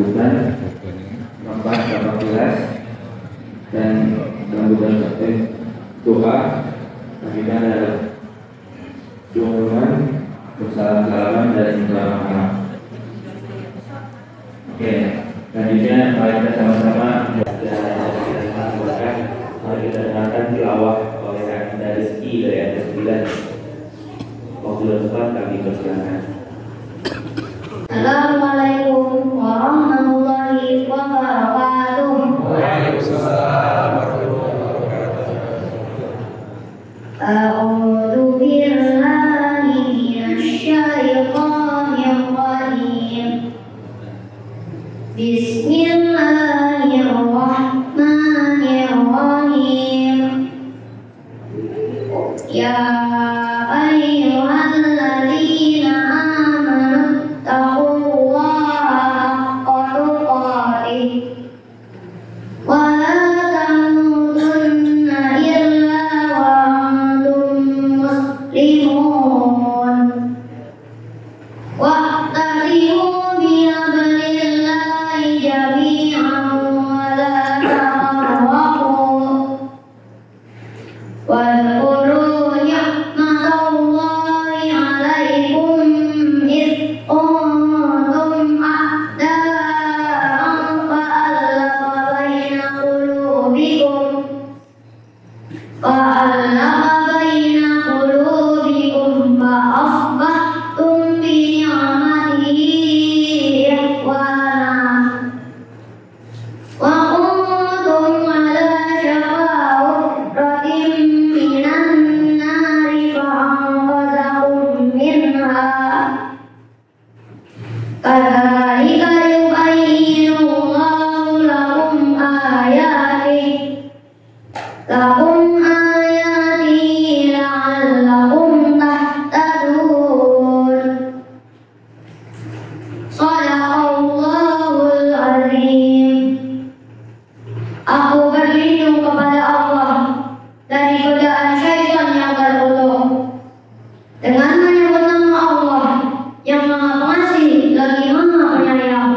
lanjutan 4:18 dan lanjutan doa kita adalah dukungan bersalam-salaman dan selamat. Oke, selanjutnya mari kita sama-sama mari kita dengarkan tilawah oleh Anda Rizky dari ayat 9. Waktu depan kami persilakan. Assalamualaikum warahmatullahi wabarakatuh. Waalaikumsalam warahmatullahi wabarakatuh. A'udzu billahi minasyaitonir rajim. Bismillahirrahmanirrahim. Ya ayyuhalladzina amanu taqullaha haqqa tuqatih wa la tamutunna illa wa antum muslimun wa'tasimu bihablillahi jami'an wa la tafarraqu wadhkuru ni'matallahi 'alaikum id kuntum a'da'an fa'alafa baina qulubikum fa'asbahtum bi ni'matihi ikhwana wa kuntum 'ala shafa hufratin minan nari fa'anqadhakum minha kadzalika yubayyinu Allahu lakum ayatihi la'allakum tahtadun. Shadaqallahul azim. Aku berlindung kepada Allah dari godaan syaitan yang terkutuk dengan menyebut nama Allah yang Maha Pengasih lagi Maha Penyayang.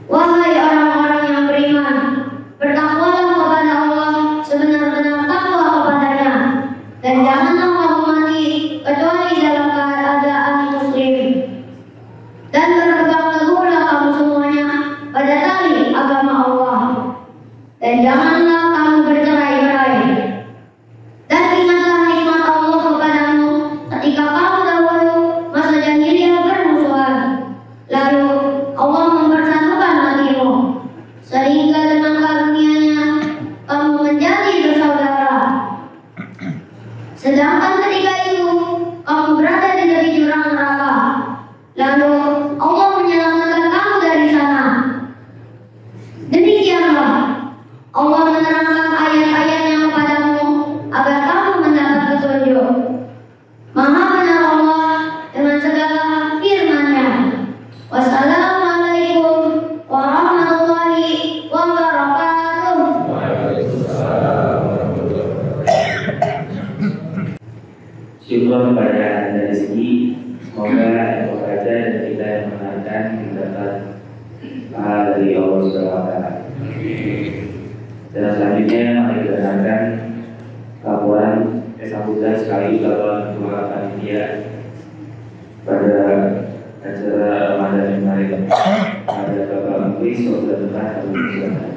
Wahai orang-orang yang beriman, bertakwalah kepada Allah sebenar-benar takwa kepadanya, dan janganlah kamu mati kecuali dalam keadaan muslim. Dan berpegang teguhlah kamu semuanya pada tali agama Allah, dan janganlah kamu bercerai-berai. Dan ingatlah nikmat Allah kepadamu ketika kamu dahulu masa jahiliyah bermusuhan, lalu Allah mempersatukan hatimu sehingga dengan karunia-Nya kamu menjadi bersaudara. Sedangkan ketika itu kamu berada di tepi jurang neraka, lalu Allah menyelamatkan kamu dari sana. Demikianlah Allah menerangkan ayat-ayatnya kepadamu agar kamu mendapat petunjuk. Maha benar Allah dengan segala firman-Nya. Wassalamualaikum warahmatullahi wabarakatuh. Waalaikumsalam warahmatullahi wabarakatuh. Syukur kepada Anda Rizky. Semoga yang membaca dan kita yang mendengarkan mendapat pahala dari Allah SWT. Dan selanjutnya mari kita dengarkan laporan sambutan sekali laporan ketua panitia pada acara Ramadan yang kemarin. Ada Bapak Menteri Sosial Depan kami persilakan.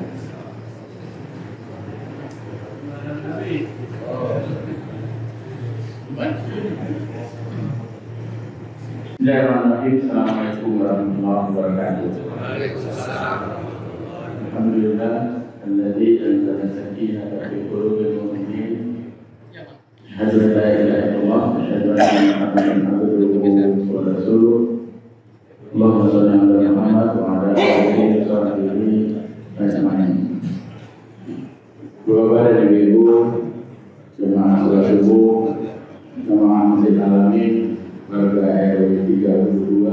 Bismillahirrahmanirrahim. Assalamualaikum warahmatullahi wabarakatuh. Alhamdulillah alladzi anzala sakinata fi qulubil mu'minin. Asyhadu an la ilaha illallah wa asyhadu anna Muhammadan abduhu wa rasuluh. Allahumma shalli ala Muhammad wa ala alihi wa sahbihi ajma'in. Bapak dan Ibu jemaah salat subuh, jemaah masjid Alamin, warga RW 32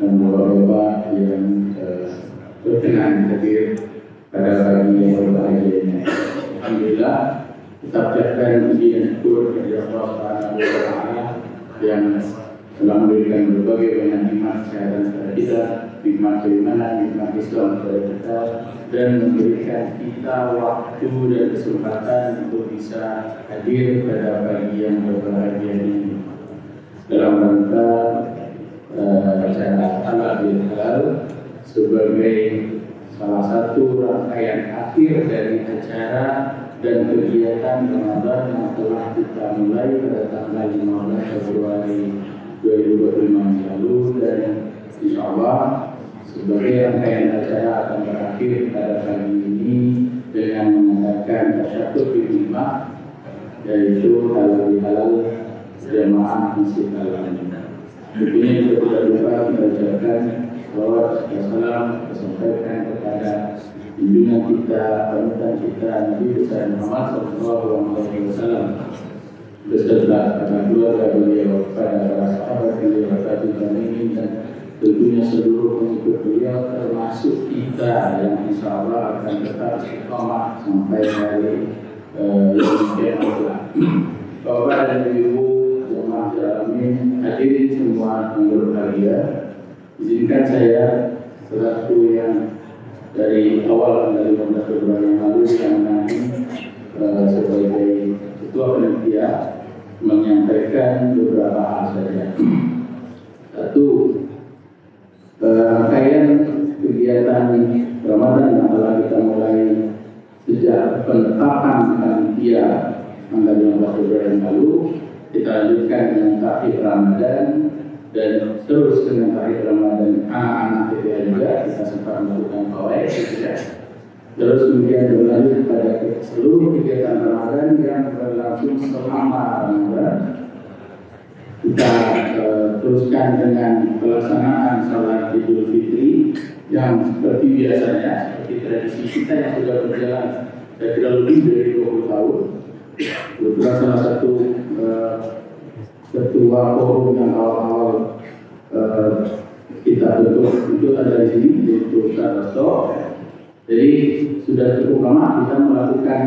dan bapak-bapak yang berkenan hadir pada pagi yang berbahagia ini. Alhamdulillah, kita ucapkan puji dan syukur kepada Allah Subhanahu wa Ta'ala yang telah memberikan berbagai banyak nikmat kesehatan kepada kita, nikmat keimanan, nikmat Islam kepada kita, dan memberikan kita waktu dan kesempatan untuk bisa hadir pada pagi yang berbahagia ini dalam rangka acara Halal Bihalal sebagai salah satu rangkaian akhir dari acara dan kegiatan Ramadan yang telah kita mulai pada tanggal 15 Februari 2025 lalu, dan insya Allah sebagai rangkaian acara akan berakhir pada pagi ini dengan mengadakan tasyahud lima, yaitu halal bihalal jamaah Masjid Al-Amin. Tentunya kita tidak lupa kita ucapkan salawat dan salam disampaikan kepada junjungan kita, panutan kita, Nabi besar Muhammad SAW, beserta para keluarga beliau, para sahabat beliau, tabi'in, dan tentunya seluruh pengikut beliau, termasuk kita yang insya Allah akan tetap istiqomah sampai hari kiamat. Bapak dan Ibu jemaah Al-Amin, hadirin semua yang berbahagia, izinkan saya selaku yang dari awal dari 15 Februari yang lalu yang sebagai ketua panitia menyampaikan beberapa hal saja. Satu, rangkaian kegiatan Ramadan yang telah kita mulai sejak penetapan panitia tanggal 15 Februari yang lalu, kita lanjutkan dengan tahlil Ramadan dan terus dengan tahlil Ramadan anak-anak kita juga kita sempat melakukan pawai, terus kemudian berlanjut pada seluruh kegiatan Ramadan yang berlangsung selama Ramadan. Kita teruskan dengan pelaksanaan salat Idul Fitri yang seperti biasanya, seperti tradisi kita yang sudah berjalan saya kira lebih dari 20 tahun. Kebetulan salah satu ketua forum yang awal-awal kita bentuk itu ada di sini, yaitu Ustaz Rasto. Jadi sudah cukup lama kita melakukan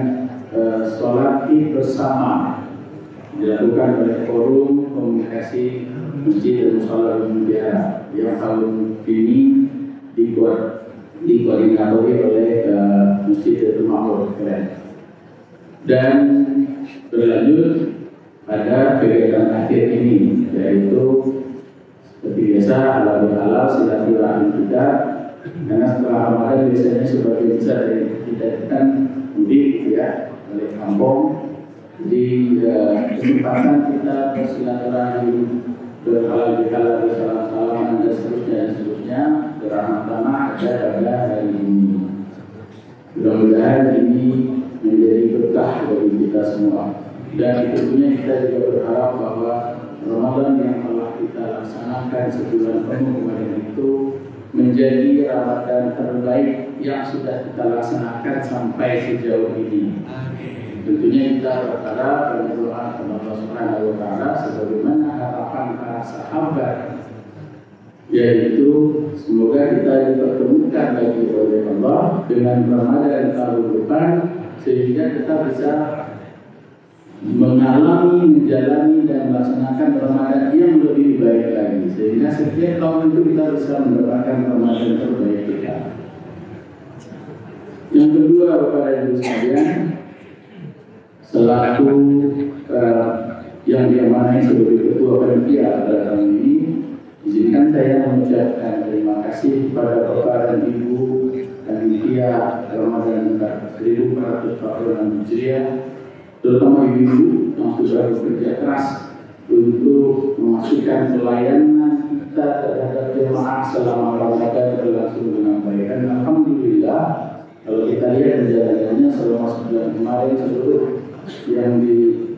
sholat Id bersama, dilakukan oleh forum komunikasi Masjid dan Mushola Mutiara yang tahun ini dikoordinatori oleh Masjid Baitul Ma'mur keren. Dan berlanjut pada kegiatan akhir ini, yaitu seperti biasa halal bihalal silaturahmi kita, karena setelah Ramadan biasanya sebagian besar dari kita kan mudik ya balik kampung. Jadi kesempatan kita bersilaturahmi, berhalal bihalal, bersalam-salaman dan seterusnya berrahmatan ada pada hari ini. Mudah-mudahan ini menjadi berkah bagi kita semua, dan tentunya kita juga berharap bahwa Ramadan yang telah kita laksanakan sebulan penuh kemarin itu menjadi Ramadan terbaik yang sudah kita laksanakan sampai sejauh ini. Tentunya kita berharap dan berdoa kepada Allah Subhanahu wa Ta'ala sebagaimana harapan para sahabat, yaitu semoga kita dipertemukan lagi oleh Allah dengan Ramadan tahun depan, sehingga kita bisa mengalami, menjalani dan melaksanakan Ramadan yang lebih baik lagi, sehingga setiap tahun itu kita bisa mendapatkan Ramadan terbaik kita. Yang kedua, Bapak dan Ibu sekalian, selaku yang diamanai sebagai ketua panitia pada tahun ini, izinkan saya mengucapkan terima kasih kepada Bapak dan Ibu panitia Ramadan 1446 Hijriah, terutama ibu-ibu yang sudah bekerja keras untuk memastikan pelayanan kita terhadap jemaah selama Ramadan berlangsung dengan baik. Dan alhamdulillah, kalau kita lihat perjalanannya selama sebulan kemarin, seluruh yang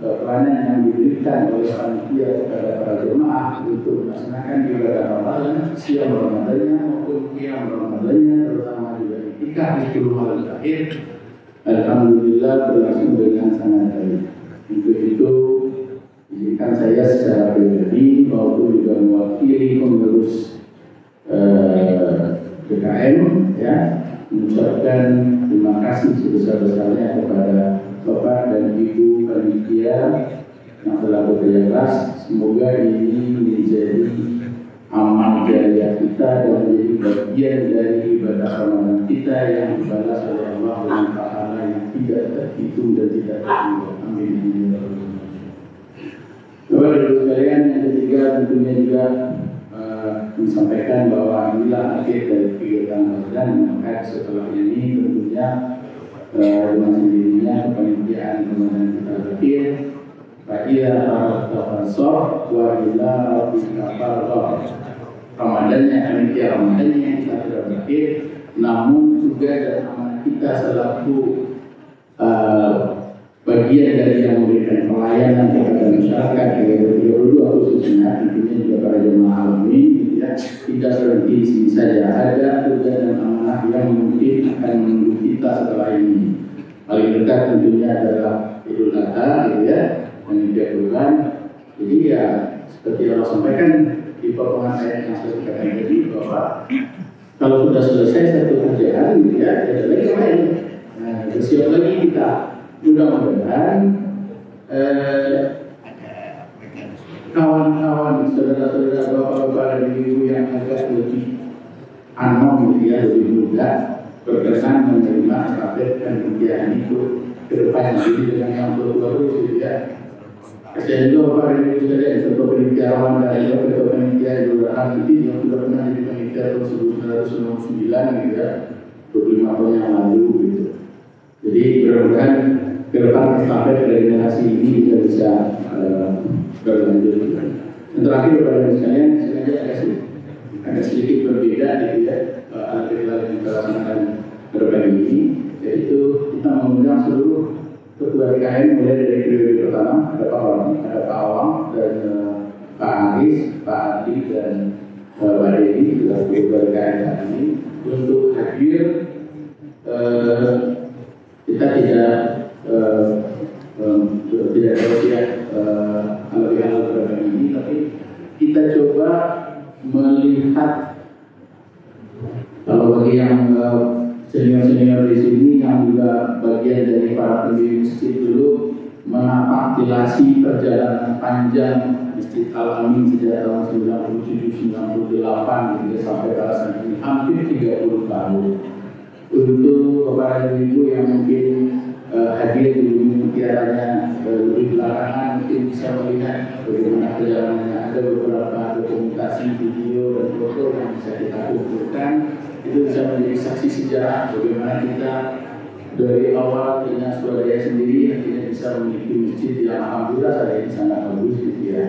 pelayanan yang diberikan oleh panitia kepada para jemaah untuk melaksanakan ibadah Ramadan, siang Ramadannya maupun qiyam Ramadannya, terutama juga iktikaf di 10 malam terakhir, alhamdulillah berlangsung dengan sangat baik. Untuk itu, izinkan saya secara pribadi maupun juga mewakili pengurus BKM ya, mengucapkan terima kasih sebesar-besarnya kepada Bapak dan Ibu panitia yang telah bekerja keras. Semoga ini menjadi amal jariah kita dan menjadi bagian dari ibadah Ramadan kita yang dibalas oleh Allah dengan pahala yang tidak terhitung dan tidak terhingga. Amin. Bapak Ibu sekalian, yang ketiga tentunya juga menyampaikan bahwa inilah akhir dari kegiatan Ramadan, maka setelah ini tentunya dengan sendirinya kepanitiaan Ramadan kita berakhir. Fa'ila al-tafasor wa ila rabbika farghab. Ramadannya, panitia Ramadannya yang kita sudah berakhir, namun juga dan amanah kita selaku bagian dari yang memberikan pelayanan kepada masyarakat yang berdua khususnya tentunya juga para jemaah alamin ya, tidak berhenti di sini saja. Ada tugas dan amanah yang mungkin akan menunggu kita setelah ini. Paling dekat tentunya adalah Idul Adha gitu ya, dan juga bulan. Jadi ya seperti Allah sampaikan di potongan ayat yang saya katakan tadi bahwa kalau sudah selesai satu kerjaan gitu ya, ada lagi yang lain. Nah, bersiap lagi kita. Mudah-mudahan kawan-kawan, saudara-saudara, bapak-bapak dan ibu yang agak lebih anom gitu ya, lebih muda berkesan menerima estafet dan kegiatan itu ke depan jadi dengan yang tua gitu ya. Kasihan juga bapak dan ibu sekalian, ketua panitia Ramadan dan ketua panitia Idul Adha nanti yang sudah pernah jadi panitia tahun 1999 gitu ya, 25 tahun yang lalu gitu. Jadi mudah-mudahan ke depan estafet dari generasi ini juga bisa berlanjut. Dan terakhir kepada sekalian, sengaja agak sedikit berbeda gitu ya alhamdulillah yang kita laksanakan pada pagi ini, yaitu kita mengundang seluruh ketua DKM mulai dari periode pertama ada Pak Awang dan Pak Aris, Pak Adi dan Pak Dedi juga ketua DKM saat ini untuk hadir. Kita tidak tersiap hal-hal berbeda ini, tapi kita coba melihat kalau bagi yang senior-senior di sini yang juga bagian dari para pendiri masjid dulu menapaktilasi perjalanan panjang Masjid Al-Amin sejak tahun 97-98 hingga sampai pada saat ini hampir 30 tahun. Untuk bapak dan ibu yang mungkin hadir di mutiaranya lebih belakangan mungkin bisa melihat bagaimana perjalanannya. Ada beberapa dokumentasi video dan foto yang bisa kita kumpulkan, itu bisa menjadi saksi sejarah bagaimana kita dari awal dengan swadaya sendiri akhirnya bisa memiliki masjid yang alhamdulillah saat ini sangat bagus gitu ya.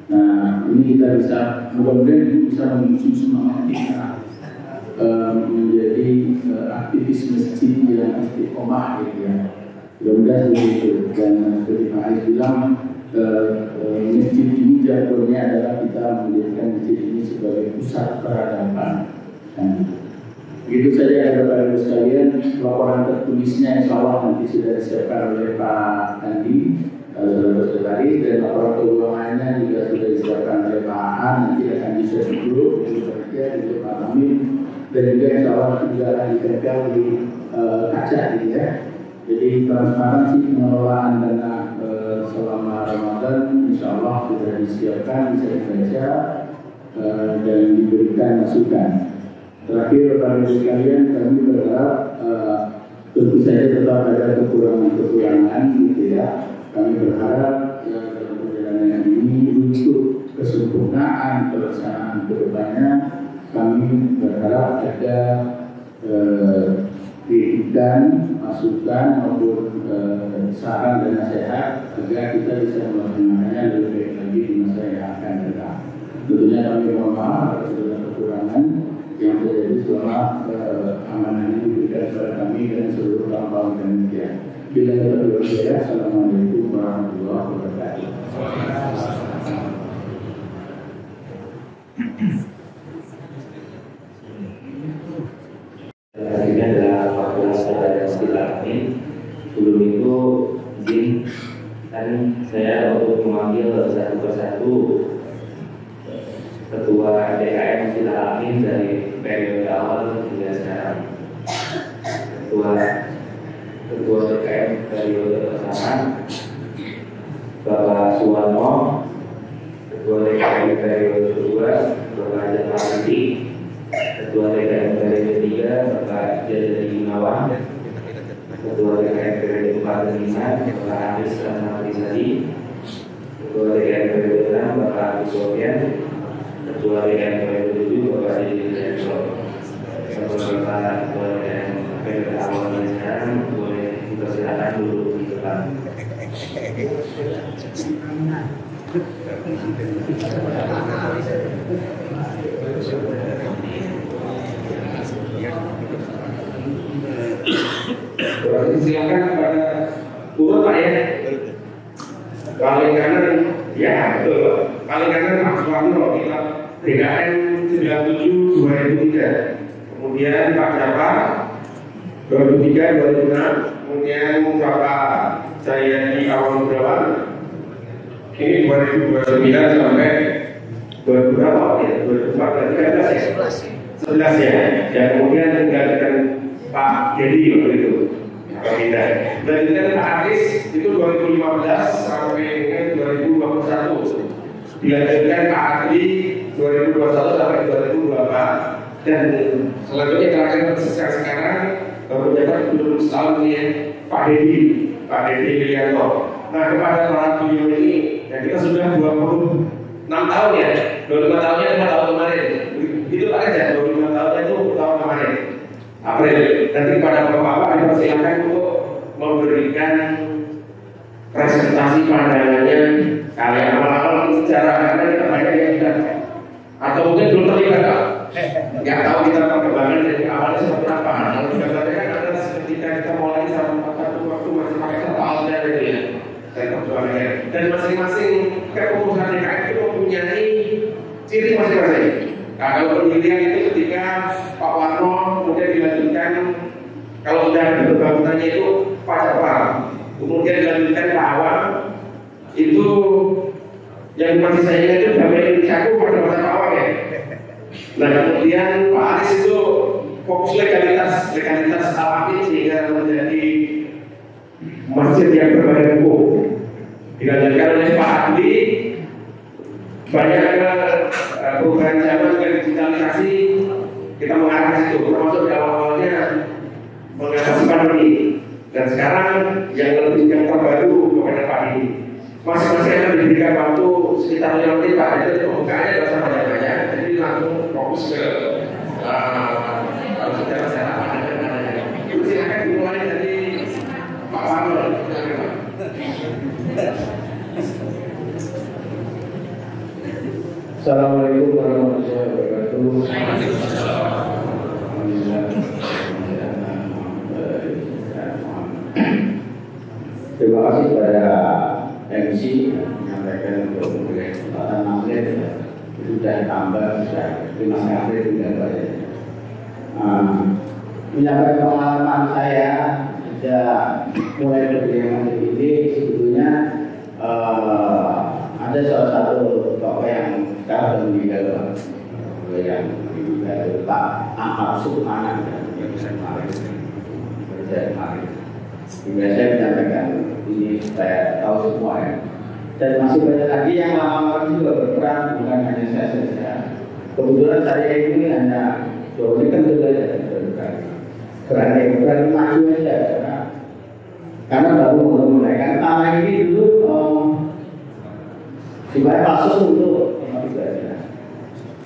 Nah ini kita bisa mudah-mudahan bisa memicu semangat kita menjadi aktivis masjid yang istiqomah gitu ya. Mudah-mudahan begitu. Dan seperti Pak Ais bilang, masjid ini jadwalnya adalah kita menjadikan masjid ini sebagai pusat peradaban. Begitu saja Bapak Ibu sekalian, laporan tertulisnya insya Allah nanti sudah disiapkan oleh Pak Andi, Sekretaris, dan laporan keuangannya juga sudah disiapkan oleh Pak Han. Nanti akan bisa duduk di Pak Amin. Dan juga insya Allah juga akan ditempel di kaca gitu ya. Jadi transparansi pengelolaan dana selama Ramadan insya Allah sudah disiapkan, bisa dibaca dan diberikan masukan. Terakhir Bapak Ibu sekalian, kami berharap tentu saja tetap ada kekurangan-kekurangan gitu ya. Kami berharap dalam perjalanan ini untuk kesempurnaan pelaksanaan kedepannya, kami berharap ada kritikan, masukan maupun saran dan nasihat agar kita bisa melaksanakannya lebih baik lagi di masa yang akan datang. Tentunya kami mohon maaf atas segala kekurangan yang terjadi selama amanah ini diberikan kepada kami dan seluruh kawan-kawan panitia. Bila kita berdoa, Assalamualaikum warahmatullahi wabarakatuh. Ini adalah fakultas pada istilah ini. Sebelum itu izin kan saya untuk memanggil satu persatu ketua DKM istilah Amin dari periode awal hingga sekarang. Ketua DKM periode pertama Bapak Suwarno, Ketua DKM periode kedua Bapak Jamal Andi, Ketua DKM periode ketiga Bapak Jadi Gunawan, Ketua DKM periode 4 dan 5 Bapak Haris Analisadi, Ketua DKM periode 6 Bapak Agus Sofian, Ketua DKM periode 7 Bapak Didi Jendro. Bapak Ketua DKM periode awal dan sekarang boleh dipersilakan dulu di depan. Silakan kepada turun Pak ya. Paling kanan, ya betul. Paling kanan Pak Suwarno kita DKM 97 2003. Kemudian Pak Jafar 2003 2006. Kemudian Bapak Jayadi Awal Gunawan ini 2029 sampai 2000 berapa ya? 2013 ya? 11 ya. Dan kemudian tinggalkan Pak Dedi waktu itu. Pindah. Dan dengan Pak Aris itu 2015 sampai dengan 2021. Dilanjutkan Pak Adi 2021 sampai 2024. Dan selanjutnya terakhir sekarang baru menjabat belum setahun ini Pak Dedi Wilianto. Nah kepada para beliau ini, ya kita sudah 26 tahun ya, 25 tahunnya 5 tahun kemarin. Itu Pak aja, 25 tahunnya itu tahun kemarin April. Nanti kepada Bapak-Bapak dipersilakan untuk memberikan presentasi pandangannya kalian awal-awal sejarah karena kita banyak yang sudah atau mungkin belum terlibat Pak. Nggak tahu kita perkembangan dari awalnya seperti apa. Kalau kita katakan ada ketika kita mulai sama satu waktu masih pakai terpal dari dia. Dan masing-masing kepengurusan DKM itu mempunyai ciri masing-masing. Nah, kalau pendirian itu ketika Pak Warno kemudian dilanjutkan kalau sudah ada pembangunannya itu Pak Jafar, kemudian dilanjutkan Pak Awang itu yang masih saya ingat itu Damai Indonesia aku pada masa Pak Awang ya. Nah kemudian Pak Aris itu fokus legalitas Al-Amin sehingga menjadi masjid yang berbadan hukum. Dilanjutkan oleh Pak Adli banyak perubahan zaman dan digitalisasi kita mengarah ke situ termasuk di awal-awalnya mengatasi pandemi dan sekarang yang terbaru kepada Pak Didi masing-masing akan diberikan waktu sekitar 5 menit Pak jadi pembukaannya tidak usah banyak-banyak jadi langsung fokus ke kalau secara silakan dimulai dari Pak Warno. Assalamualaikum warahmatullahi wabarakatuh. Terima kasih kepada MC menyampaikan untuk memberikan kesempatan maklum itu sudah tambah sudah 5 kali tidak banyak. Menyampaikan pengalaman saya sejak mulai berdiri ini sebetulnya ada salah satu tokoh yang sekarang meninggal yang meninggal Pak Ahmad Subhanan yang bisa kemarin berjaya kemarin. Hingga saya menyampaikan ini supaya tahu semua ya. Dan masih banyak lagi yang lama juga berperan bukan hanya saya saja. Kebetulan saya ini hanya ini kan berani maju aja karena baru mulai kan tanah ini dulu sebenarnya kasus untuk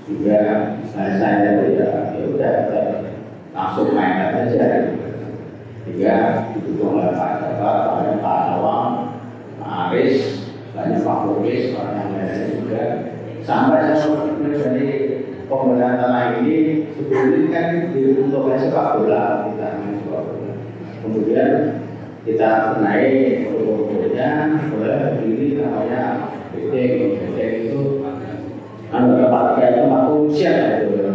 juga saya ya udah langsung main aja juga didukung oleh Pak Jafar, Pak Awang, Pak Aris, banyak Pak Boris, orang yang lainnya juga sampai dari penggunaan tanah ini sebelumnya kan untuk sepak bola kita main sepak bola kemudian kita naik fotonya berdiri namanya bedeng itu tempat kayak tempat pengungsian itu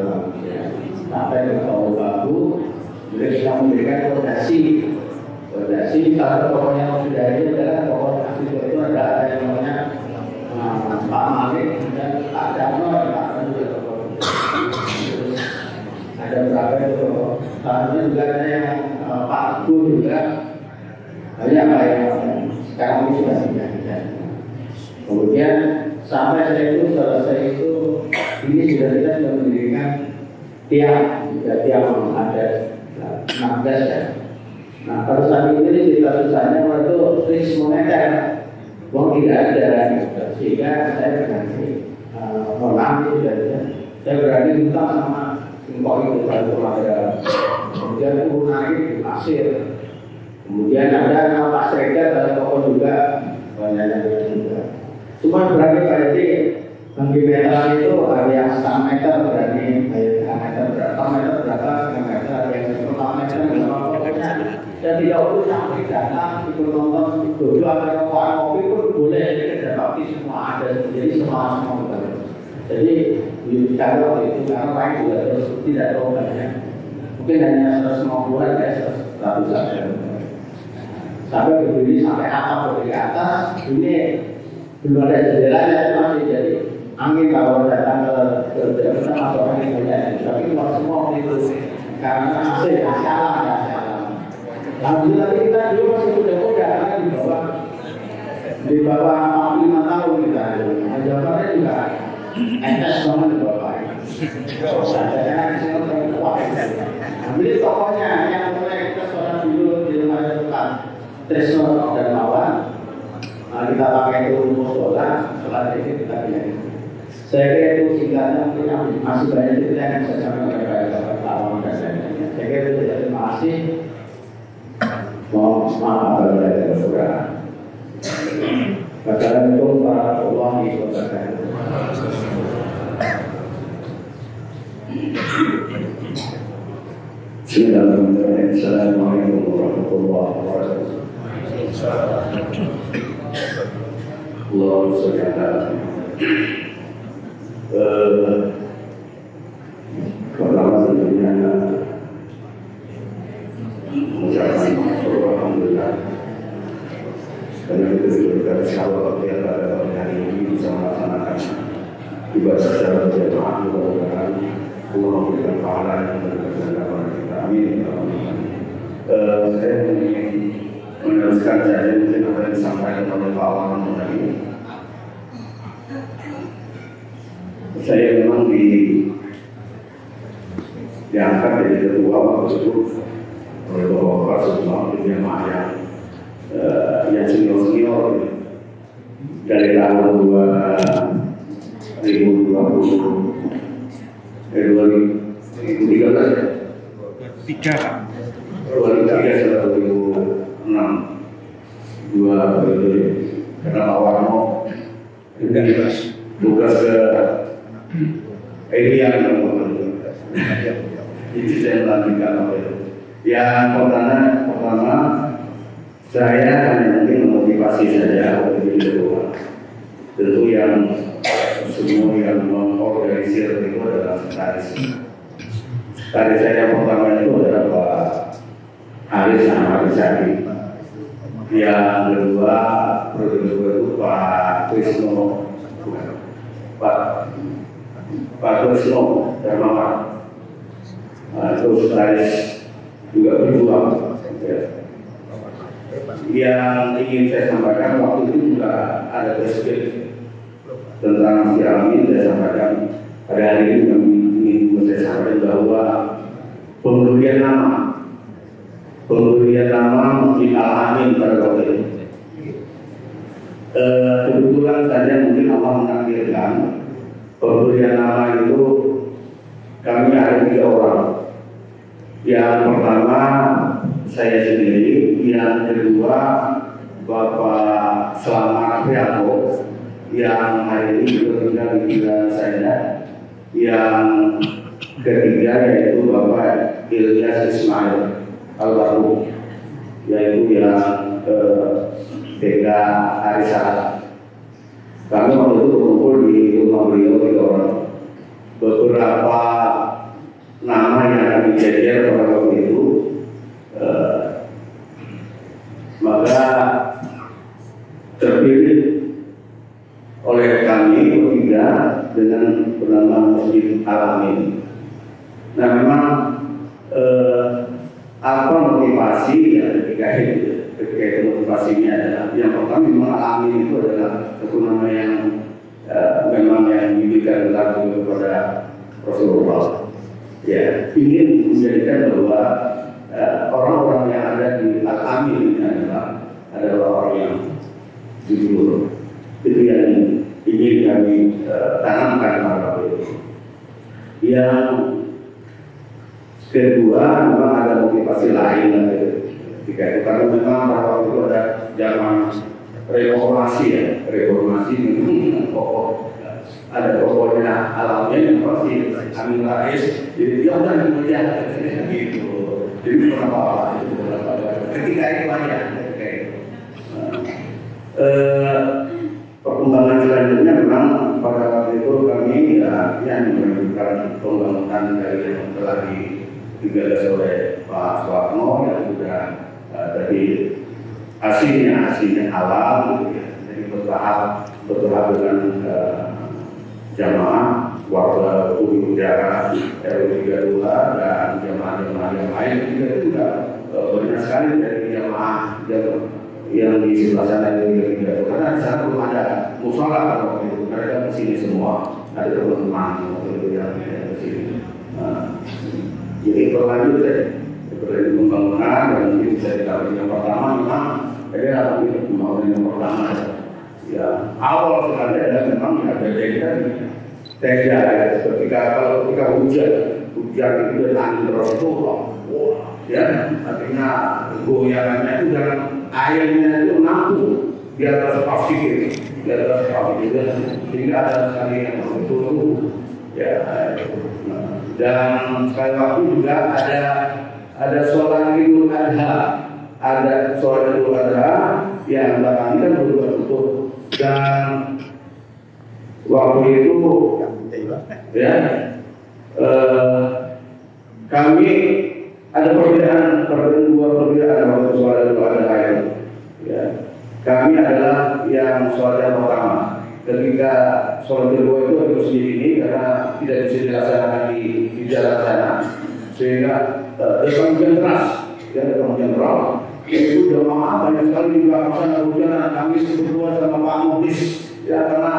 sampai ke Bau Babu kemudian kita memberikan fondasi salah satu tokoh yang sudah ini adalah tokoh asli itu ada yang namanya Pak Malik dan Pak Darno Pak juga tokoh ada berapa itu salah juga ada yang Pak Teguh juga banyak Pak yang sekarang ini sudah tidak. Kemudian sampai saya itu selesai itu ini kita sudah mendirikan tiang ada 16 ya. Nah kalau saat ini cerita susahnya waktu krisis moneter uang tidak ada, sehingga saya berganti saya berani minta sama impor itu satu ada. Kemudian itu naik di pasir. Kemudian ada nama Pak Sregar dan toko juga banyak juga. Cuma berani berarti bagi metal itu ada yang setengah meter berani, setengah meter berapa, setengah meter ada yang setengah meter berapa pokoknya. Dan tidak perlu sampai datang ikut nonton dulu ada kopi pun boleh, jadi ada semua ada, jadi semua betul. Jadi bicara waktu itu karena lain juga terus tidak terlalu banyak, mungkin hanya 150-an ya, 100-an. Sampai berdiri sampai atap ke atas, ini belum ada jendelanya, masih jadi angin kalau datang ke dalam atau angin banyak, tapi keluar semua itu karena masih salah ya. Alhamdulillah kita dulu masih muda-muda karena di bawah 45 tahun kita. Jawabannya juga entes banget di bawah. Saya sangat kuat. Jadi tokohnya yang mulai kita sholat dulu di rumah depan Tresno dan Lawan. Kita pakai itu sholat ini kita pilih. Saya kira itu singkatnya mungkin masih banyak cerita yang saya sampaikan kepada Lawan dan lain-lainnya. Saya kira itu terima kasih. Mohon maaf kepada saudara. Wassalamualaikum warahmatullahi wabarakatuh. Bismillahirrahmanirrahim. Assalamualaikum warahmatullahi wabarakatuh. Allahumma sholli ala pertama tentunya mengucapkan alhamdulillah karena kita diberikan syawal yang pada hari ini bisa melaksanakan ibadah secara berjamaah. Mudah-mudahan Allah memberikan pahala yang berkesan kepada kita. Amin. Saya ingin meneruskan saja mungkin apa yang disampaikan oleh Pak Wawan tadi. Saya memang diangkat dari ketua waktu itu oleh Bapak Sukma jamaah yang senior dari tahun 2013 karena Pak Warno tugas ke Elian itu saya melanjutkan apa itu. Yang pertama saya hanya mungkin memotivasi saja untuk itu. Tentu yang semua yang mengorganisir itu adalah sekretaris. Sekretaris saya yang pertama itu adalah Pak Haris Ahmad-Syari. Yang kedua itu Pak Trisno, Pak Trisno Darmawan. Terus sekretaris juga berjuang. Yang ingin saya sampaikan waktu itu juga ada presiden tentang Masjid Al-Amin. Saya sampaikan pada hari ini kami ingin saya sampaikan bahwa pemberian nama Masjid Al-Amin pada waktu itu kebetulan saja mungkin Allah menakdirkan pemberian nama itu kami ada 3 orang. Yang pertama saya sendiri, yang kedua Bapak Selamat Prianto yang hari ini bertinggal di wilayah saya, yang ketiga yaitu Bapak Ilyas Ismail Al-Baru, yaitu yang TK Arisalah. Kami waktu itu berkumpul di rumah beliau 3 orang. Beberapa nama yang kami jajar pada waktu itu, maka terpilih oleh kami bertiga dengan bernama Masjid Al-Amin. Nah memang apa motivasi ya ketika itu motivasinya adalah yang pertama memang amin itu adalah satu nama yang memang yang diberikan lagu kepada Rasulullah. Ya, ingin menjadikan bahwa orang-orang yang ada di Al-Amin ini adalah orang yang jujur. Itu yang ingin kami tanamkan pada waktu itu. Yang kedua memang ada motivasi lain ketika itu, karena memang pada waktu itu ada zaman reformasi ya, reformasi memang pokok. Ada pokoknya alamnya yang pasti Amin Rais, jadi dia udah dimuja gitu. Jadi kenapa itu ketika itu aja ketika itu. Perkembangan selanjutnya memang pada waktu itu kami yang melanjutkan pembangunan dari yang telah digagas oleh Pak Soekarno yang sudah tadi aslinya alam, jadi bertahap dengan jamaah warga Bumi Utara RW 32 dan jamaah-jamaah yang lain juga banyak sekali dari jamaah yang di sebelah sana yang tidak, karena di sana belum ada musola pada waktu itu, mereka kesini semua, ada teman-teman yang kesini. Jadi berlanjut pembangunan dan mungkin bisa dikatakan yang pertama memang pembangunan yang pertama. Ya, awal sekali adalah memang ada tenda ya, ketika hujan itu dan angin terus itu, ya artinya goyangannya itu dan airnya itu nampung di atas plastik sehingga ada sekali yang itu ya. Dan sekali waktu juga ada sholat Idul Adha, yang belakang kan betul-betul. Dan waktu itu ya kami ada perbedaan waktu sholat Idul Adha itu. Ya, kami adalah yang sholat yang pertama. Ketika sholat kedua itu harus di sini karena tidak bisa dilaksanakan di jalan sana, sehingga depan hujan deras, itu jamaah banyak sekali di belakang sana hujan. Kami berdua sama Pak Muhlis, ya karena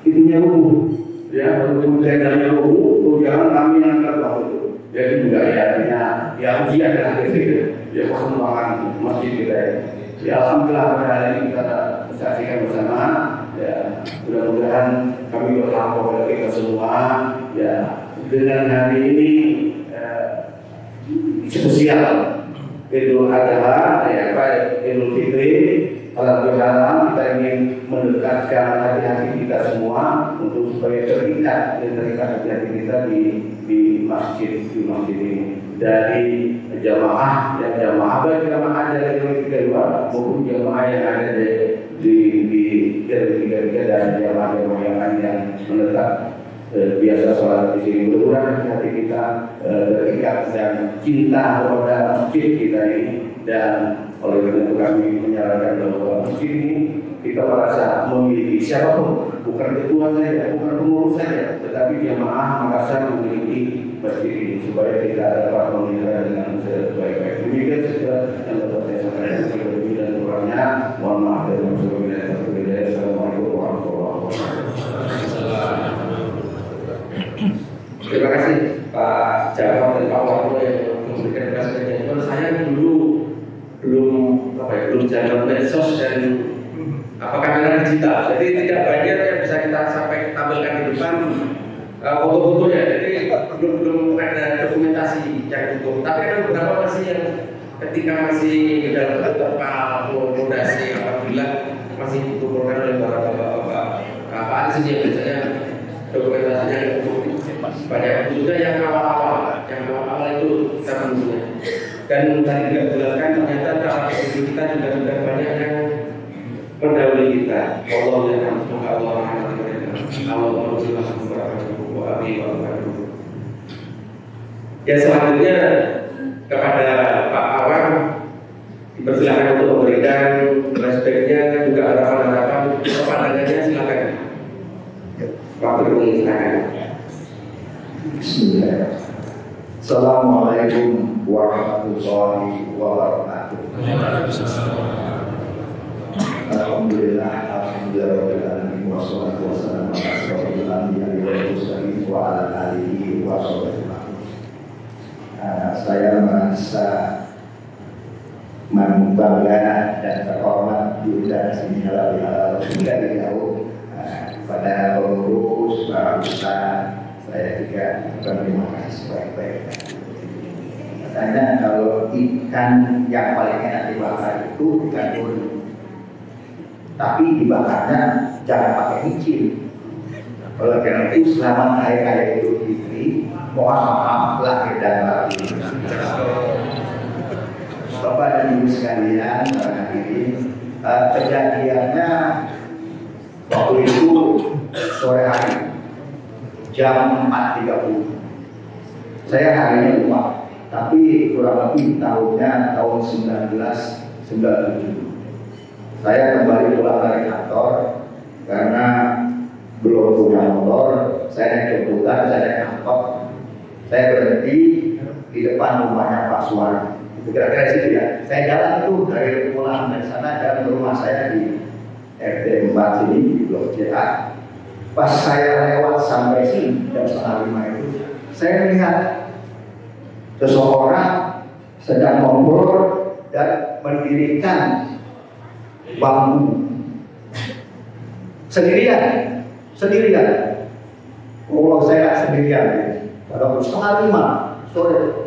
itunya rubuh, ya tendanya rubuh, hujan kami angkat waktu itu. Jadi juga ya ujian lah gitu, ya perkembangan masjid kita. Ya alhamdulillah pada hari ini kita saksikan bersama. Ya mudah-mudahan kami berharap kepada kita semua ya dengan hari ini spesial Idul Adha ya Idul Fitri. Alhamdulillah kita ingin mendekatkan hati-hati kita semua untuk supaya terikat hati-hati kita di masjid ini dari jamaah baik jamaah dari RW 32 maupun jamaah yang ada di RW 33 dan jamaah yang lain yang menetap biasa sholat di sini. Mudah-mudahan hati kita terikat dan cinta kepada masjid kita ini, dan oleh karena itu kami menyarankan bahwa masjid ini kita merasa memiliki siapapun, bukan ketua saja, bukan pengurus saja, tetapi jamaah Makassar memiliki masjid ini supaya kita dapat memelihara dengan sebaik-baik. Demikian saja yang dapat saya sampaikan. Lebih dan kurangnya mohon maaf dari Wassalamualaikum warahmatullahi wabarakatuh. Terima kasih Pak Jafar dan Pak Warno yang memberikan penjelasan. Saya dulu belum jalan medsos dan kamera digital, jadi tidak banyak yang bisa kita tampilkan di depan foto-fotonya. Jadi belum ada dokumentasi yang cukup. Tapi ada beberapa masih yang ketika masih dalam akomodasi, apabila masih dibutuhkan oleh para bapak-bapak apa di sini biasanya dokumentasinya banyak juga yang awal-awal itu kita punya. Dan tadi juga jelaskan ternyata tradisi kita juga sudah banyak yang mendahului kita. Allah yang semoga Allah rahmati mereka. Allah ya, selanjutnya kepada Pak Awang dipersilakan untuk memberikan respeknya, juga harapan-harapan kepandangannya, silakan. Pak Berhubung, silakan. Assalamualaikum warahmatullahi wabarakatuh. Alhamdulillah, alhamdulillah, wassalatu wassalamu ala asyrofil anbiya'i wal mursalin wa ala alihi wa sahbihi. Saya merasa bangga dan terhormat diundang sini halal dari jauh pada pengurus, para ustaz. Saya juga berterima kasih sebaik-baiknya. Katanya kalau ikan yang paling enak dibakar itu ikan duri, tapi dibakarnya jangan pakai micin. Oleh karena itu selamat hari raya Idul Fitri, mohon maaf lahir dan batin. Bapak dan Ibu sekalian, hadirin, kejadiannya waktu itu sore hari jam 4.30. Saya harinya lupa, tapi kurang lebih tahunnya tahun 1997. Saya kembali pulang dari kantor karena belum punya motor. Saya naik jemputan, saya naik angkot. Saya berhenti di depan rumahnya Pak Suwarno. Kira-kira situ ya. Saya jalan itu dari pulang dari sana dan rumah saya di RT 4 sini di Blok CA. Pas saya lewat sampai sini jam 4:30 itu, saya melihat seseorang sedang ngobrol dan mendirikan bambu sendirian. Oh, saya sendirian. Pada pukul 4:30 sore,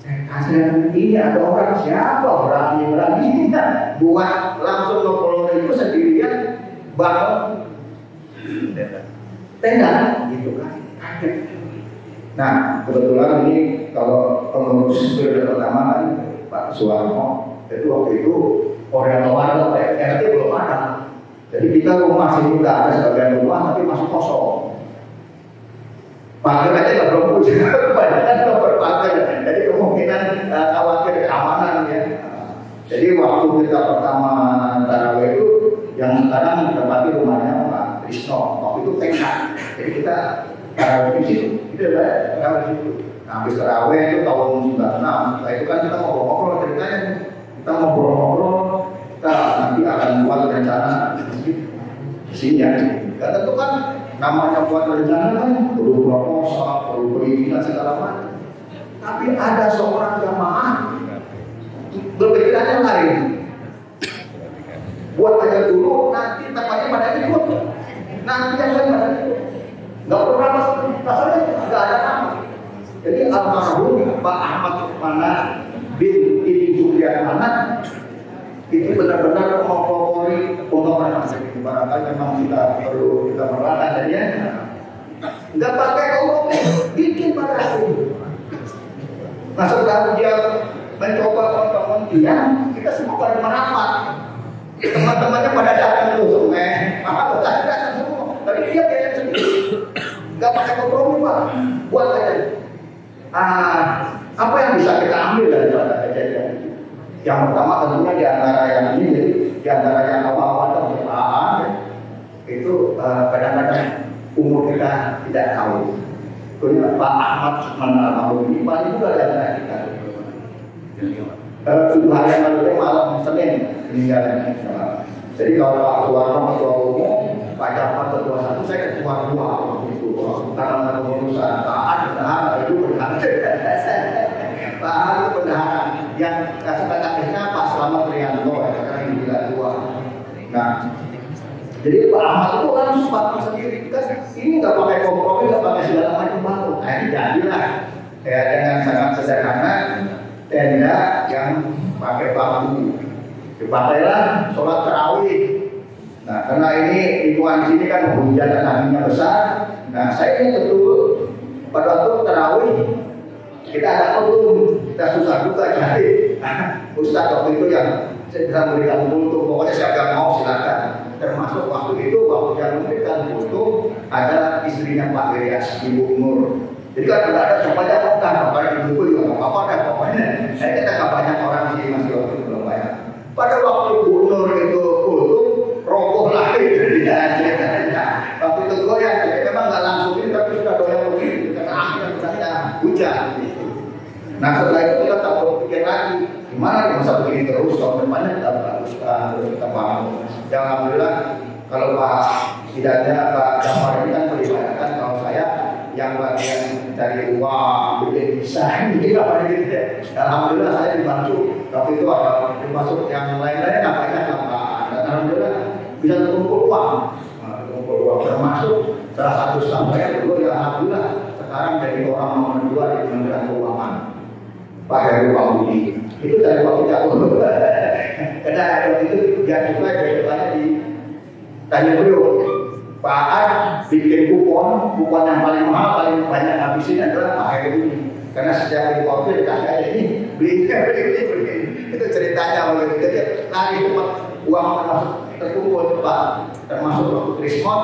saya ini ada orang siapa berani buat langsung ngobrol itu sendirian bangun tenda gitu kan. Nah, kebetulan ini kalau pengurus periode pertama kan Pak Suwarno itu waktu itu orang luar RT belum ada. Jadi kita rumah sini udah ada sebagian rumah tapi masih kosong. Pagar aja nggak belum punya, kebanyakan nomor pagar. Jadi kemungkinan khawatir keamanan ya. Jadi waktu kita pertama tarawih itu yang sekarang ditempati rumahnya Pak Krisno, waktu itu tenda. Jadi kita tarawih di situ, itu ya tarawih di situ. Nah, habis tarawih itu tahun 96. Setelah itu kan kita ngobrol-ngobrol ceritanya, kita ngobrol-ngobrol, kita nanti akan buat rencana di sini ya. Dan tentu kan namanya buat rencana kan perlu proposal, perlu perizinan segala macam. Tapi ada seorang jamaah berpikirannya lain. Buat aja dulu, nanti tempatnya pada ikut. Nanti yang lain pada ikut. Nggak pernah rasanya nggak ada nama. Jadi almarhum Pak Ahmad Mana bin Ibn Supriyan Mana itu benar-benar mempelopori pembangunan masjid. Barangkali memang kita perlu kita merelakan ya. Nggak pakai kompromi, bikin pada itu. Nah setelah dia mencoba membangun dia, kita semua pada merapat. Teman-temannya pada datang tuh, datang semua. Tapi dia kayak sendiri, nggak pakai kompromi Pak, buat aja. Apa yang bisa kita ambil dari kejadian itu? Yang pertama tentunya di antara yang ini, jadi di antara yang awal-awal terciptaan itu kadang-kadang umur kita tidak tahu. Kemudian Pak Ahmad Mana ini paling juga di antara kita. 7 hari yang lalu malam Senin meninggalnya. Jadi kalau Pak Suwarno ketua umum, Pak Jafar ketua 1, saya ketua 2 waktu itu. Karena pengurusan taat bendahara itu bendahara. Taat itu bendahara yang sekretarisnya Pak Selamat Prianto sekarang di Bila 2. Nah, jadi Pak Ahmad itu kan sepatu sendiri kan ini nggak pakai kompromi, nggak pakai segala macam baru. Nah ini jadilah ya dengan sangat sederhana tenda yang pakai bambu. Dipakailah sholat tarawih. Nah karena ini lingkungan sini kan hujan dan anginnya besar. Nah saya ini betul pada waktu tarawih kita ada pelum, kita susah juga cari ustaz waktu itu yang saya memberikan kultum, pokoknya siapa yang mau silakan. Termasuk waktu itu waktu yang memberikan kultum ada istrinya Pak Gerias, Ibu Nur. Jadi kan tidak ada semuanya bukan, apalagi ibu juga nggak apa-apa kan pokoknya. Saya kita nggak banyak orang di sini masih waktu itu belum banyak. Pada waktu Bu Nur itu kultum, roboh lagi dia. Waktu itu goyang, jadi memang nggak langsung ini tapi sudah goyang begitu karena akhirnya saya hujan. Nah setelah itu kita tak berpikir lagi gimana masa begini terus tahun depannya kita baguskan, terus kita bangun. Ya alhamdulillah kalau Pak Jafar ini kan beribadah kalau saya yang bagian dari uang, bikin desain, gitu apa gitu ya. Alhamdulillah saya dibantu. Waktu itu ada dimasuk yang lain-lain nampaknya tambahan. Dan alhamdulillah bisa terkumpul uang, termasuk salah satu sampai dulu ya alhamdulillah sekarang dari orang nomor 2 di Kementerian Keuangan, Pak Heru Pak Budi. Itu dari waktu jauh. Karena waktu itu dia juga banyak ditanya beliau. Pak A bikin kupon yang paling mahal, paling banyak habisin adalah Pak Heru ini. Karena sejak di COVID kakaknya ini beli. Itu ceritanya begitu. Jadi lari cepat uang terkumpul cepat. Termasuk waktu Krismon,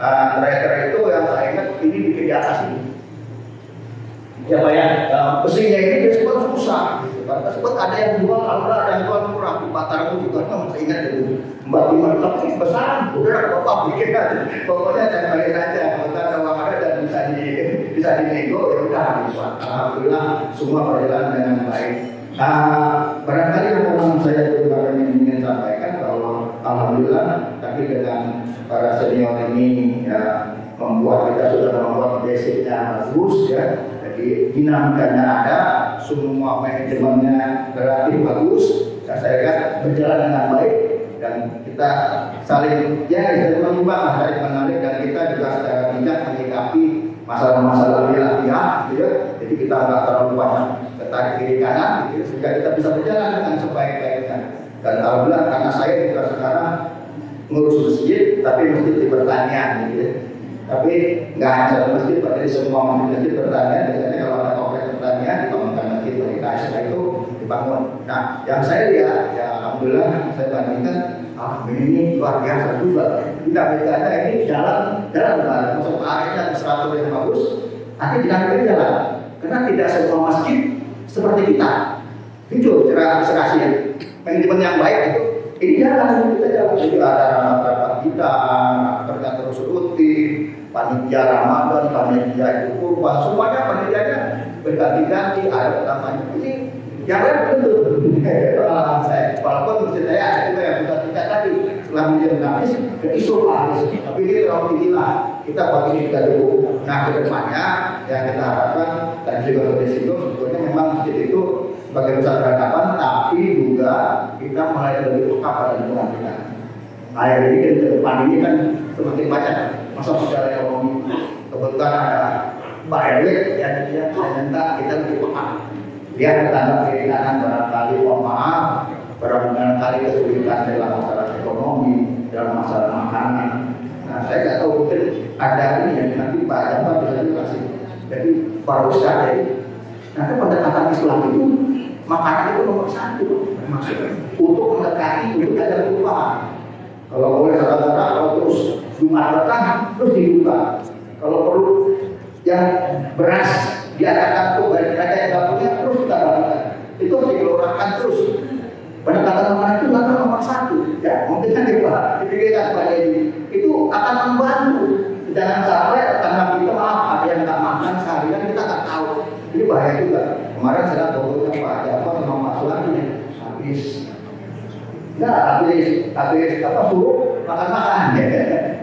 tracker itu yang saya ingat ini bikin di atas ini. Ya Pak ya, besinya ini Krismon susah. Tersebut ada yang jual, ada yang jual murah di Patarmu juga. Masih ingat itu. Mbak Bima tapi besar, udah bapak bikin aja. Pokoknya jangan balik aja. Kalau ada uang ada dan bisa dinego, ya udah alhamdulillah semua berjalan dengan baik. Barangkali yang saya juga ingin sampaikan bahwa alhamdulillah tapi dengan para senior ini ya membuat kita sudah membuat basicnya bagus ya. Jadi dinamikanya ada, semua manajemennya relatif bagus. Dan saya lihat berjalan dengan baik. Dan kita saling mengimbang, saling menarik dan kita juga secara bijak menyikapi masalah-masalah wilayah, gitu ya. Jadi kita nggak terlalu banyak ketarik kiri kanan, gitu, sehingga kita bisa berjalan dengan sebaik-baiknya. Dan alhamdulillah karena saya juga sekarang ngurus masjid, tapi masjid di pertanian, gitu ya. Tapi nggak hanya satu masjid, jadi semua masjid pertanian. Biasanya kalau ada kompleks pertanian, dibangunkan masjid bagi KSK itu dibangun. Nah, yang saya lihat, ya alhamdulillah saya bandingkan, ini luar biasa juga. Dinamikanya ini jalan masuk airnya strategi yang bagus, tapi dinamikanya jalan. Karena tidak semua masjid seperti kita. Jujur, cara administrasi manajemen yang baik itu, ini jalan kita jalan. Jadi ada rapat-rapat kita, kerja terus rutin, panitia Ramadan, panitia itu kurban, semuanya panitianya berganti-ganti, ada namanya ini. Yang lain betul. Pengalaman saya, walaupun masjid saya juga yang sudah tingkat tadi setelah menjadi Kamis ke isu Kamis, tapi ini terlalu tinggi lah. Kita buat ini kita dulu. Nah kedepannya yang kita harapkan dan juga dari situ sebetulnya memang masjid itu sebagai pusat peradaban, tapi juga kita mulai lebih peka pada lingkungan kita. Air ini ke depan ini kan semakin banyak masa secara ekonomi. Kebetulan ada Mbak Erwin yang dia minta kita lebih peka. Dia tetangga kiri kanan barangkali maaf, barangkali kesulitan dalam masalah ekonomi, dalam masalah makanan. Nah, saya nggak tahu mungkin ada ini yang nanti Pak Jafar bisa dikasih. Jadi baru sekali. Nanti pendekatan Islam itu makanan itu nomor 1 maksudnya untuk mendekati untuk ada perubahan. Kalau boleh kata-kata kalau terus Jumat datang terus dibuka. Kalau perlu yang beras diadakan tuh bagi mereka yang nggak punya terus kita bagikan. Itu harus digelorkan terus. Pendekatan makanan itu nomor 1. Ya mungkin kan dipikirkan Pak Edi itu akan membantu. Jangan sampai karena kita ada yang nggak makan seharian kita nggak tahu. Ini bahaya juga. Kemarin saya tahu Pak Jafar sama Pak Sulami habis suruh makan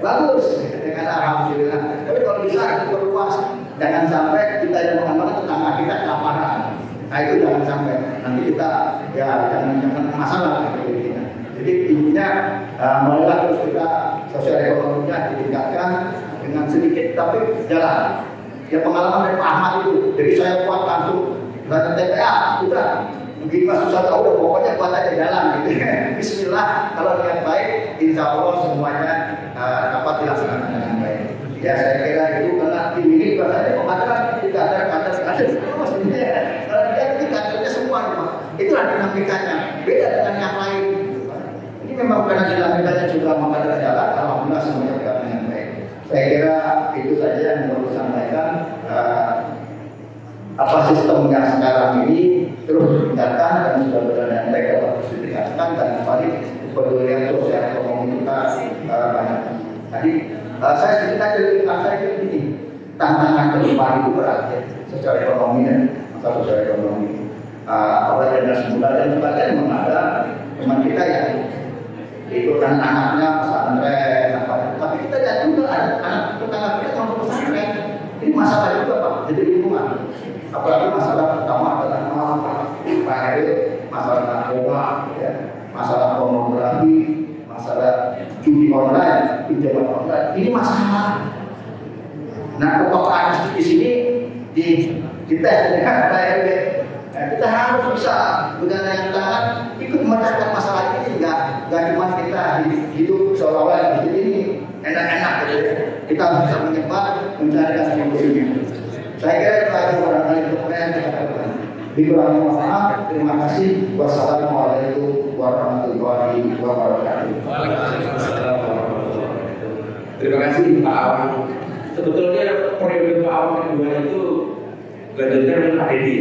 bagus dengan alhamdulillah. Tapi kalau bisa itu perluas, jangan sampai kita yang makan tetangga kita kelaparan. Nah itu jangan sampai nanti kita ya jangan masalah seperti ini. Jadi intinya mulailah terus kita sosial ekonominya ditingkatkan dengan sedikit tapi jalan. Ya pengalaman dari Pak Ahmad itu, jadi saya kuat langsung datang TPA, udah mungkin Mas susah tahu, udah pokoknya buat aja jalan gitu. Bismillah, kalau niat baik, insya Allah semuanya dapat dilaksanakan dengan baik. Ya saya kira itu karena tim ini bahasanya pengadilan tidak ada maksudnya kalau dia itu kadernya semua itulah dinamikanya, beda dengan yang lain. Ini memang karena dinamikanya juga mengadakan jalan, alhamdulillah semuanya berjalan dengan baik. Saya kira itu saja yang perlu sampaikan. Apa sistem yang sekarang ini terus ditingkatkan dan sudah berjalan dengan baik dapat terus ditingkatkan dan kembali kepedulian sosial ekonomi kita banyak. Jadi saya cerita cerita saya ini tantangan ke depan itu berat ya, sosial ekonomi dan masalah sosial ekonomi. Awal generasi muda dan sebagainya memang ada Cuma kita yang ikutkan anaknya pesantren, tapi kita lihat juga ada anak tetangga kita yang mau pesantren. Ini masalah juga Pak, jadi lingkungan. Apalagi masalah pertama adalah masalah narkoba, ya, masalah pornografi, masalah judi online, pinjaman online. Ini masalah. Nah, kepekaan di sini kita dengan KRB, kita harus bisa bergandeng tangan ikut memecahkan masalah ini. Nggak cuma kita hidup seolah-olah hidup ini enak-enak gitu. Kita harus bisa menyebar, mencarikan solusinya. Saya kira itu aja barangkali dokumen yang kita lakukan. Dikurangi maaf, terima kasih. Wassalamualaikum warahmatullahi wabarakatuh. Terima kasih Pak Awang. Sebetulnya periode Pak Awang kedua itu lanjutkan dengan Pak Dedi.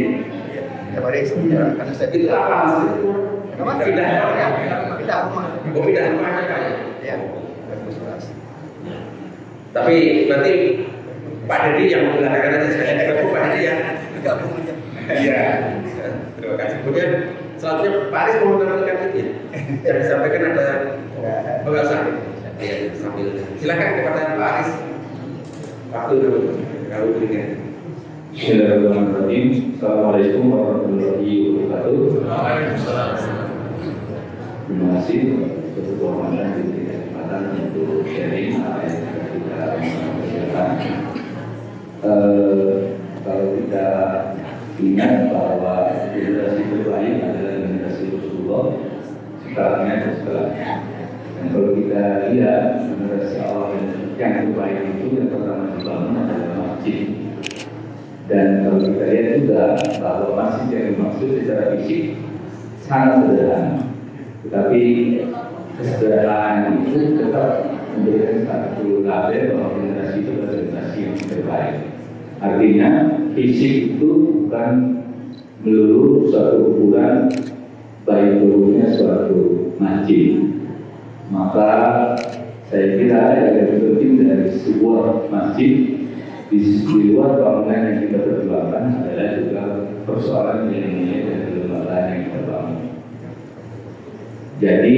Ya Pak Dedi, karena saya Itu apa maksudnya? Kenapa? Pindah rumah. Oh, pindah rumah Pak. Ya. Tapi nanti Pak Dedi yang menggunakan aja sekalian ketemu Pak Dedi ya. Gabung aja. Iya. Terima kasih. Kemudian selanjutnya Pak Aris mau menambahkan itu ya. Yang disampaikan ada pengawasan. Iya, sambil silakan kepada Pak Aris. Waktu dulu kalau berikan. Bismillahirrahmanirrahim. Assalamualaikum warahmatullahi wabarakatuh. Waalaikumsalam. Terima kasih untuk kehormatan di kesempatan untuk sharing apa yang kita kerjakan. Kalau kita ingat bahwa generasi terbaik adalah generasi Rasulullah, setelahnya dan setelahnya. Dan kalau kita lihat generasi awal yang terbaik itu yang pertama dibangun adalah masjid. Dan kalau kita lihat juga bahwa masjid yang dimaksud secara fisik sangat sederhana, tetapi kesederhanaan itu tetap menjadi satu label bahwa generasi itu adalah generasi yang terbaik. Artinya fisik itu bukan melulu suatu ukuran baik buruknya suatu masjid. Maka saya kira yang lebih penting dari sebuah masjid di luar bangunan yang kita perjuangkan adalah juga persoalan nilai-nilai dan kelembagaan yang kita bangun. Jadi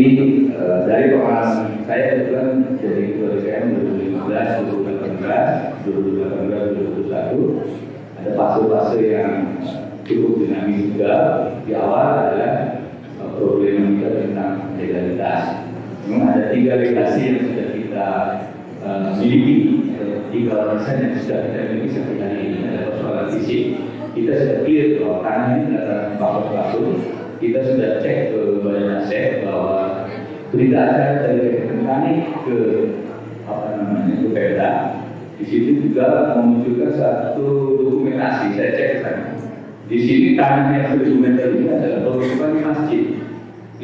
dari pengalaman saya kebetulan dari KM 2015, 2018, 2021 ada fase-fase yang cukup dinamis juga. Di awal adalah problematika tentang legalitas. Memang ada 3 legasi yang sudah kita miliki, 3 warisan yang sudah kita miliki sampai hari ini. Ada persoalan fisik, kita sudah clear bahwa tanah ini adalah bakal-bakal. Kita sudah cek ke Badan Aset bahwa berita acara dari Kementerian ke ke Perda. Di situ juga memunculkan satu dokumentasi. Saya cek ke sana. Di sini tanah yang terdokumentasi ini adalah berupa masjid.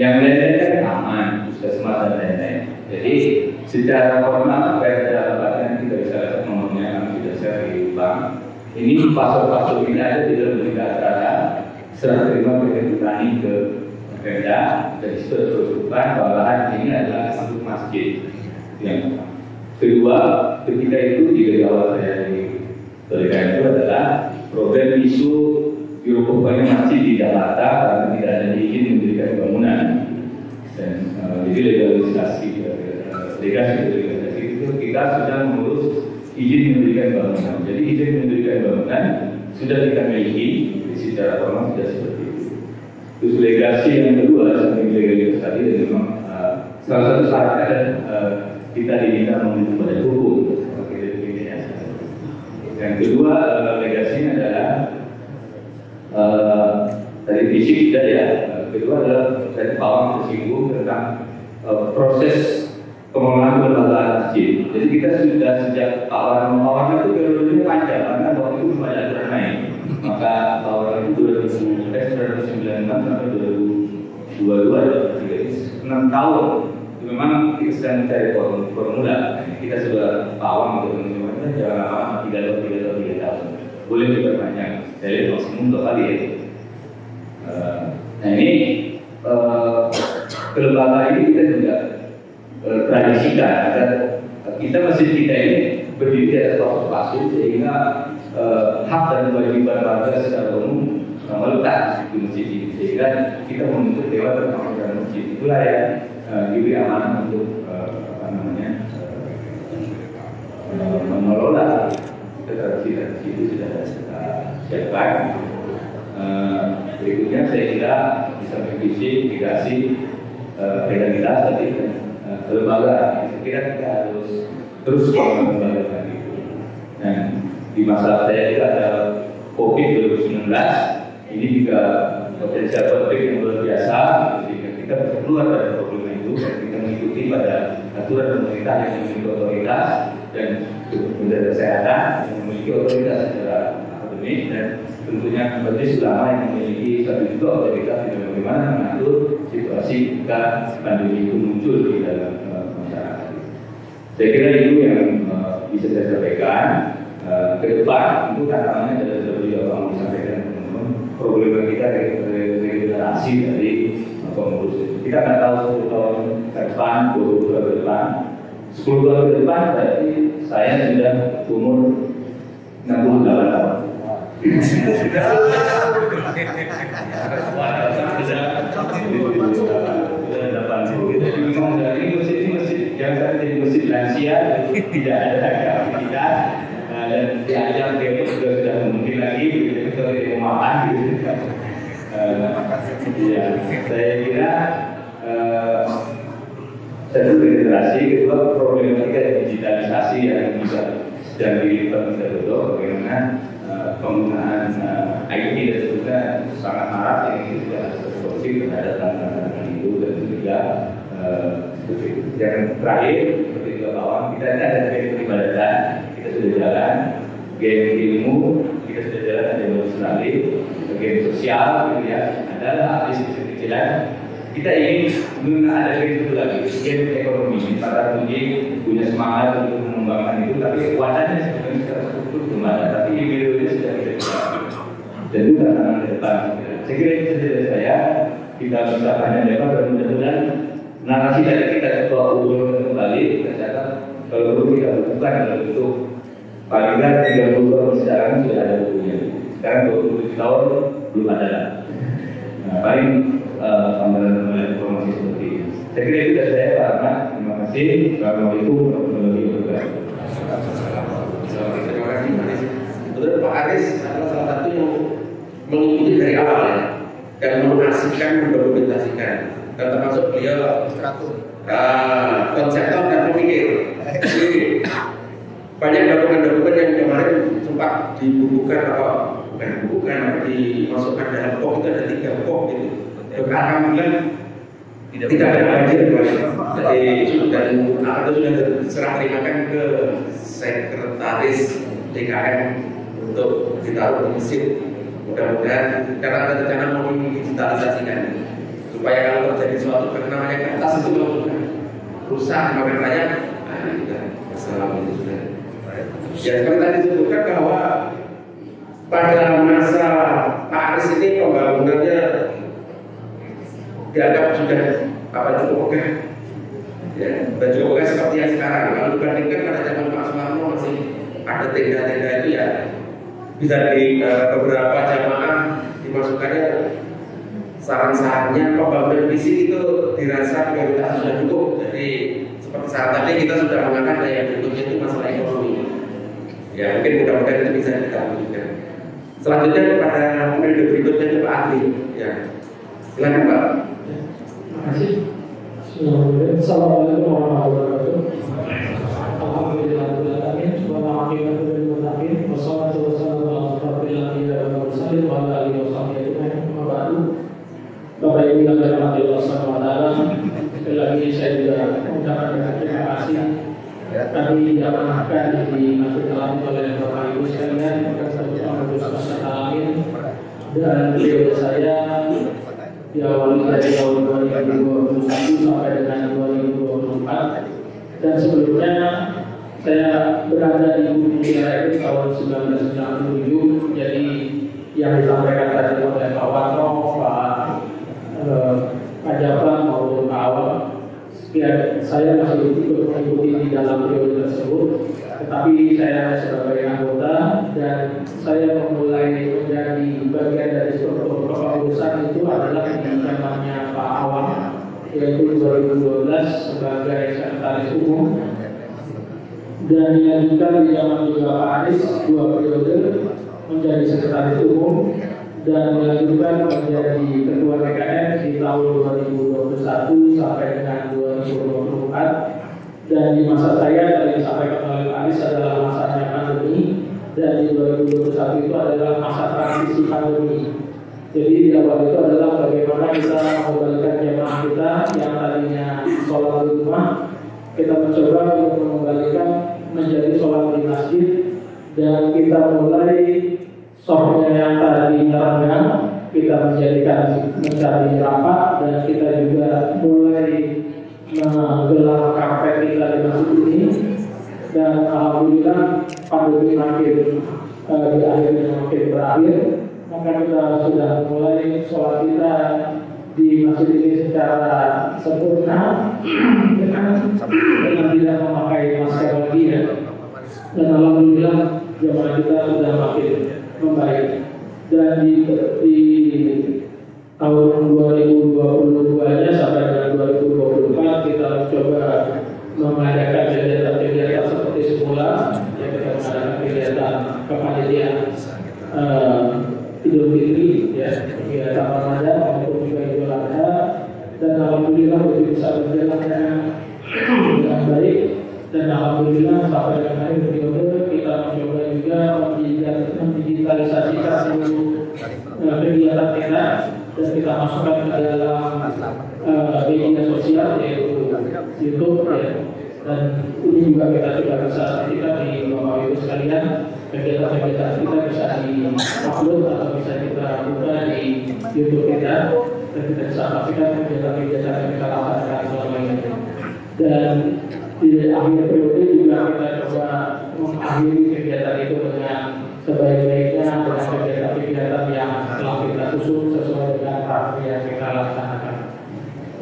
Yang lainnya kan aman, puskesmas dan lain-lain. Jadi secara formal Perda bahkan kita bisa nomornya kami sudah share di bank. Ini pasal-pasal ini ada di dalam berita acara. Serah terima Petani ke Perda dan disebutkan bahwa lahan ini adalah untuk masjid. Yang kedua, ketika itu di awal saya di Berikan itu adalah problem isu dirubahnya masjid di Jakarta karena tidak ada izin mendirikan bangunan dan jadi legalisasi itu kita sudah mengurus izin mendirikan bangunan. Jadi izin mendirikan bangunan sudah kita miliki. Secara formal sudah seperti itu. Terus legasi yang kedua seperti legalitas tadi memang salah satu syaratnya adalah kita diminta menuju pada hukum. Yang kedua legasinya adalah dari fisik tidak ya. Kedua adalah dari Pawang tersinggung tentang proses pengelolaan kelembagaan masjid. Jadi kita sudah sejak Pawang itu periodenya panjang karena waktu itu banyak aturan main. Maka tahun itu 1996 sampai 2022 6 tahun itu memang kita sedang mencari formula. Kita sudah pawang untuk menemukan jangan lama 3 tahun boleh diperpanjang dari maksimum 2 kali ya. Nah ini kelembagaan ini kita juga tradisikan agar kita masjid kita ini berdiri atas kasus sehingga hak dan kewajiban warga secara umum melekat di masjid ini, sehingga kita menuntut dewan perwakilan masjid. Itulah yang diberi amanah untuk mengelola tradisi itu sudah kita siapkan. Berikutnya saya kira bisa revisi, migrasi legalitas tadi kelembagaan. Saya kira kita harus terus mengembangkan itu. Dan di masa saya kira ada COVID 2019 ini juga potensial konflik yang luar biasa, sehingga kita bisa keluar dari problem itu dan kita mengikuti pada aturan pemerintah yang memiliki otoritas dan Kementerian Kesehatan yang memiliki otoritas secara akademik, dan tentunya majelis ulama yang memiliki satu juga otoritas dalam bagaimana mengatur situasi jika pandemi itu muncul di dalam masyarakat. Saya kira itu yang bisa saya sampaikan. Ke depan itu tantangannya adalah seperti yang Bang disampaikan teman-teman, problema kita regenerasi dari pengurus. Kita nggak tahu 10 tahun ke depan, 20 tahun ke depan, 10 tahun ke depan berarti saya sudah umur 68 tahun. Jadi memang dari masjid yang jadi masjid lansia tidak ada aktivitas. Dan diajak dia sudah mungkin lagi kita tidak mau makan gitu. Ya, saya kira satu regenerasi, kedua problematika digitalisasi yang bisa sedang dilibatkan betul, bagaimana penggunaan IT dan seterusnya sangat marak yang kita solusi terhadap tantangan itu, dan juga yang terakhir seperti itu kawan, kita ada peribadatan. Kita sudah jalan, game ilmu, kita sudah jalan, ada demonstrasi, game sosial, gitu ya, adalah artis kecil-kecilan. Kita ingin ada game itu lagi, game ekonomi. Para Tuji punya semangat untuk mengembangkan itu, tapi wadahnya sebenarnya secara struktur belum ada, tapi ide-ide sudah kita coba. Dan itu tantangan ke depan. Saya kira itu saja dari saya. Kita bisa banyak lebar dan mudah-mudahan narasi dari kita coba urut kembali. Kita catat kalau perlu kita bukan dalam bentuk paling tidak 30 tahun sekarang sudah ada bukunya. Sekarang 27 tahun belum ada. Nah, paling tambahan informasi seperti ini. Saya kira itu dari saya, Pak Ahmad. Terima kasih. Assalamualaikum warahmatullahi wabarakatuh. Terima kasih. Betul, Pak Aris adalah salah satu yang mengikuti dari awal ya, dan mengasihkan, mendokumentasikan, dan termasuk beliau konseptor dan pemikir. Banyak dokumen-dokumen yang kemarin sempat dibukukan dimasukkan dalam pok, itu ada 3 pok gitu. Alhamdulillah tidak ada banjir. Jadi dan itu sudah diserah terimakan ke sekretaris DKM untuk ditaruh di masjid. Mudah-mudahan karena ada rencana mau digitalisasikan supaya kalau terjadi suatu namanya ke atas itu rusak makan banyak. Nah, kita masalah itu sudah. Ya seperti tadi disebutkan bahwa pada masa Pak Aris ini pembangunannya dianggap sudah cukup megah, ya, dan cukup megah seperti yang sekarang. Kalau dibandingkan pada zaman Pak Soeharto masih ada tenda-tenda itu ya, bisa di beberapa jamaah dimasukkannya saran-sarannya pembangunan fisik itu dirasa prioritas sudah cukup. Jadi seperti saat tadi kita sudah mengangkat yang berikutnya itu masalah ekonomi. Ya mungkin mudah-mudahan itu bisa kita wujudkan. Selanjutnya kepada periode berikutnya itu Pak Adli. Ya, silakan Pak. Terima kasih. Assalamualaikum warahmatullahi wabarakatuh. Alhamdulillahirobbilalamin. Wassalatu wassalamu ala rasulillah wa sallim wa ala alihi washabihi ajmain. Bapak Ibu yang dirahmati Allah Subhanahu wa taala, sekali lagi saya juga mengucapkan terima kasih. Tadi diamanahkan dimaksud dalam oleh Bapak Ibu sekalian dan periode saya diawali dari tahun 2021 sampai dengan 2024, dan sebelumnya saya berada di Bumi itu tahun 1997. Jadi yang disampaikan tadi oleh Pak Watro, Pak Jafar maupun Pak Awal, ya, saya masih ikut mengikuti di dalam periode tersebut, tetapi saya sebagai anggota dan saya memulai menjadi bagian dari struktur kepengurusan itu adalah di zamannya Pak Awang, yaitu 2012 sebagai sekretaris umum, dan dilanjutkan di zaman juga Pak Anies 2 periode menjadi sekretaris umum, dan dilanjutkan menjadi ketua PKN di tahun 2021 sampai dengan 2024. Dan di masa saya tadi disampaikan oleh Pak Anies adalah masanya pandemi, dan di 2021 itu adalah masa transisi pandemi. Jadi di awal itu adalah bagaimana kita mengembalikan jemaah kita yang tadinya sholat di rumah, kita mencoba untuk mengembalikan menjadi sholat di masjid, dan kita mulai softnya yang tadinya renggang kita menjadikan mencari rapat, dan kita juga mulai menggelar kafe kita di masjid ini. Dan alhamdulillah pandemi makin di akhirnya makin berakhir, maka kita sudah mulai sholat kita di masjid ini secara sempurna dengan tidak memakai masker lagi ya. Dan alhamdulillah jemaah kita sudah makin membaik. Dan di tahun 2022-nya sampai dengan 2024 kita mencoba mengadakan kegiatan seperti semula, yang kita mengadakan kegiatan kepanitiaan Idul Fitri, ya, kegiatan Ramadan maupun juga Idul Adha, dan alhamdulillah lebih bisa berjalan dengan baik. Dan alhamdulillah sampai dengan akhir periode kita mencoba juga mendigitalisasikan seluruh kegiatan kita, dan kita masukkan ke dalam media sosial yaitu YouTube ya. Dan ini juga kita sudah bisa saksikan di Bapak Ibu sekalian, kegiatan-kegiatan kita bisa di-upload atau bisa kita buka di YouTube kita, dan kita bisa saksikan kegiatan-kegiatan yang kita lakukan selama ini. Dan di akhir periode juga kita coba mengakhiri kegiatan itu dengan sebaik-baiknya, dengan kegiatan-kegiatan yang telah kita susun sesuai dengan target yang kita laksanakan.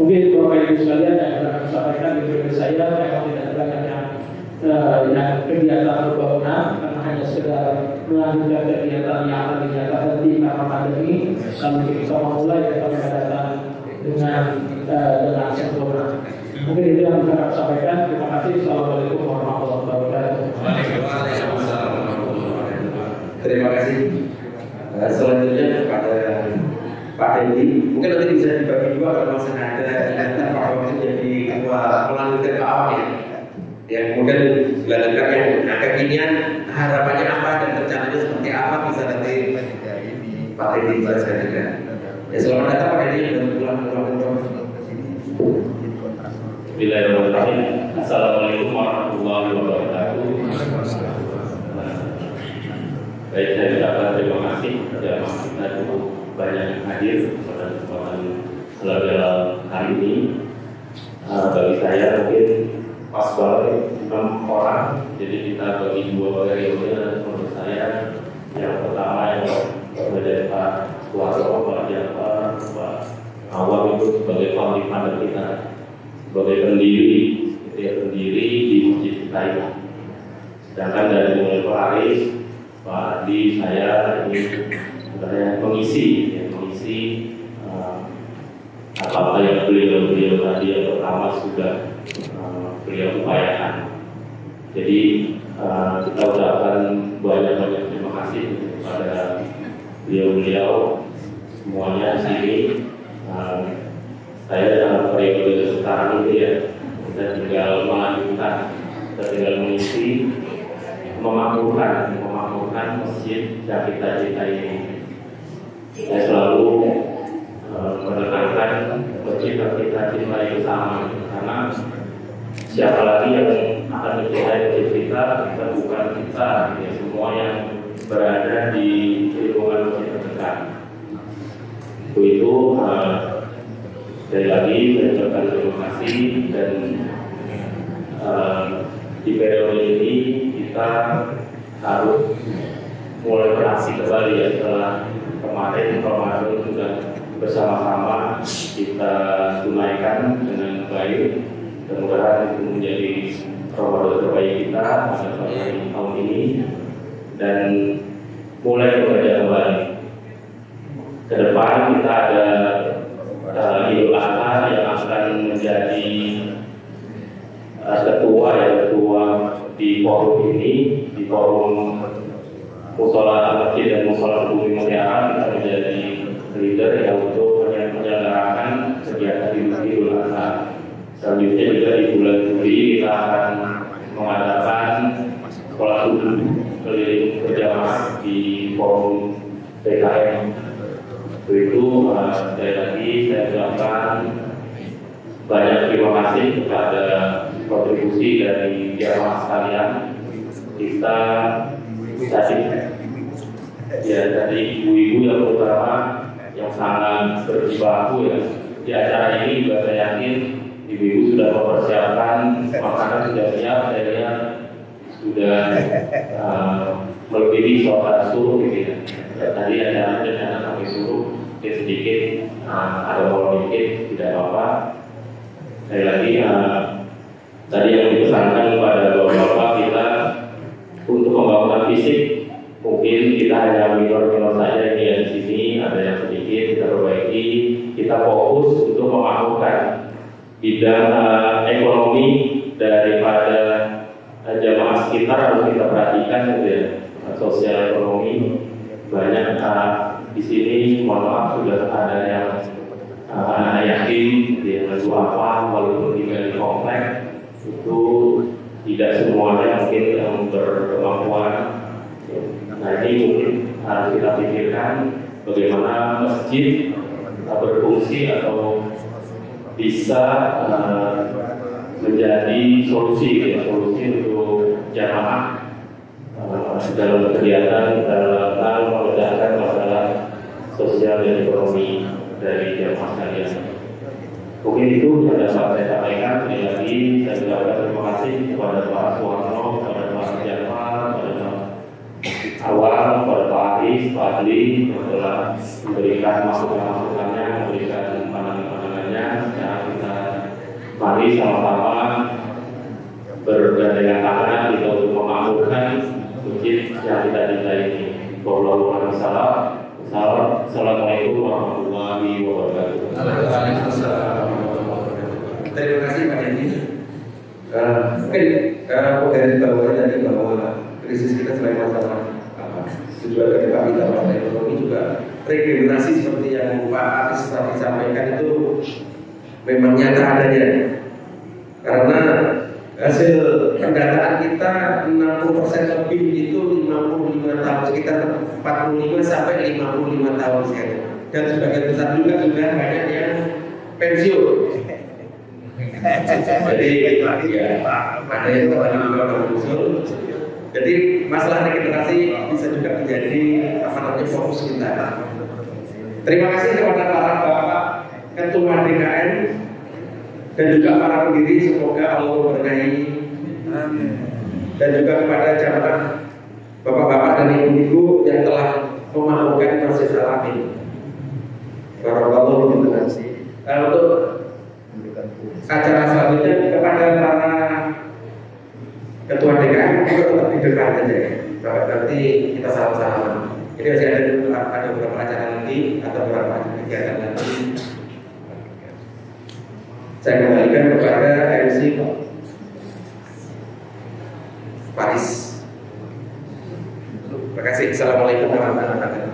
Mungkin Bapak Ibu sekalian yang akan sampaikan di periode saya memang tidak banyak yang kegiatan berbangunan, karena hanya sekedar melanjutkan kegiatan yang tadinya terhenti karena pandemi, lalu kita memulai kegiatan dengan sempurna. Mungkin itu yang bisa kami sampaikan. Terima kasih. Assalamualaikum warahmatullahi wabarakatuh. Terima kasih. Selanjutnya kepada Pak Dendi, mungkin nanti bisa dibagi dua kalau misalnya ada Pak Dendi jadi ketua melanjutkan ke awal ya. Ya kemudian dilanjutkan yang kekinian harapannya apa dan rencananya seperti apa, bisa nanti Pak Dendi jelaskan juga. Ya selamat datang Pak Dendi dan pulang. Bismillahirrahmanirrahim. Assalamualaikum warahmatullahi wabarakatuh. Baik, saya ucapkan terima kasih jamaah kita cukup banyak yang hadir pada kesempatan halal hari ini. Bagi saya mungkin pas banget 6 orang, jadi kita bagi 2 periode. Menurut saya yang pertama yang menjadi Pak Suwarno, Pak Jafar, Pak Awang itu sebagai founding father kita, sebagai pendiri di masjid kita ini. Sedangkan dari mulai Pak Aris, Pak Adi, saya ini sebenarnya mengisi apa yang beliau tadi yang pertama sudah beliau upayakan. Jadi kita ucapkan banyak terima kasih kepada beliau semuanya di sini. Saya dalam periode sekarang ini ya, kita tinggal melanjutkan, kita tinggal mengisi, memakmurkan masjid yang kita cintai ini. Saya selalu menekankan masjid yang kita cintai bersama, karena siapa lagi yang akan mencintai masjid kita bukan kita, ya, semua yang berada di lingkungan masjid terdekat. Itu sekali lagi saya ucapkan terima kasih. Dan di periode ini kita harus mulai beraksi kembali ya, setelah kemarin sudah bersama-sama kita tunaikan dengan baik. Mudah-mudahan itu menjadi Ramadan terbaik kita pada tahun ini, dan mulai bekerja kembali. ke depan kita ada Idul Adha yang akan menjadi ketua di forum ini, di forum Musola Masjid dan Musola Bumi Mutiara. Kita menjadi leader yang untuk menyelenggarakan kegiatan Idul Adha. Selanjutnya juga di bulan Juli kita akan mengadakan sholat subuh keliling berjamaah di forum PKM. Itu sekali lagi saya ucapkan banyak terima kasih kepada kontribusi dari jamaah sekalian. Kita tadi ibu-ibu yang terutama yang sangat berjibaku ya di acara ini juga saya yakin ibu-ibu sudah mempersiapkan makanan sudah siap, saya lihat sudah melebihi sholat suruh gitu ya. Tadi ada sampai suruh sedikit ada molor dikit tidak apa-apa. Sekali lagi tadi yang dipesankan kepada bapak-bapak kita untuk pembangunan fisik mungkin kita hanya minor saja ini di sini, ada yang sedikit kita perbaiki. Kita fokus untuk memakmurkan bidang ekonomi daripada jamaah sekitar harus kita perhatikan gitu ya. Sosial ekonomi banyak di sini, mohon maaf sudah ada yang anak yatim dia apa walaupun tinggal di komplek itu tidak semuanya mungkin yang berkemampuan. Nah ini mungkin harus kita pikirkan bagaimana masjid berfungsi atau bisa menjadi solusi untuk jamaah dalam kegiatan dalam mengerjakan masalah sosial dan ekonomi dari jamaah sekalian. Mungkin itu yang dapat saya sampaikan. Sekali lagi saya ucapkan terima kasih kepada Pak Suwarno, kepada Pak Jafar, kepada Pak Awal, kepada Pak Aris, Pak Adli yang telah memberikan masukan-masukannya, memberikan pandangan-pandangannya. Sekarang kita mari sama-sama bergandengan tangan kita untuk memakmurkan masjid yang kita cintai ini. Assalamualaikum warahmatullahi wabarakatuh. Terima kasih Pak Dedi. Mungkin dari bawah tadi bahwa krisis kita selain masalah tujuan ke depan kita masalah ekonomi juga regenerasi seperti yang Pak Aris tadi sampaikan itu memang nyata adanya. Karena hasil pendataan kita 60% lebih itu 55 tahun, sekitar 45 sampai 55 tahun sekarang. Dan sebagian besar juga sudah banyak yang pensiun. Jadi ya, ada yang tadi juga berusul. Jadi masalah regenerasi bisa juga menjadi fokus kita. Terima kasih kepada para bapak ketua DKN dan juga para pendiri, semoga Allah memberkahi. Dan juga kepada jamaah bapak-bapak dan ibu-ibu yang telah memakmurkan Masjid Al-Amin. Barakallahu fiikum. Untuk acara selanjutnya kepada para ketua DKM juga tetap di depan saja ya. Nanti kita salam-salaman. Jadi masih ada beberapa acara lagi atau beberapa kegiatan lagi. Saya kembalikan kepada MC Paris. Terima kasih. Assalamualaikum warahmatullahi wabarakatuh.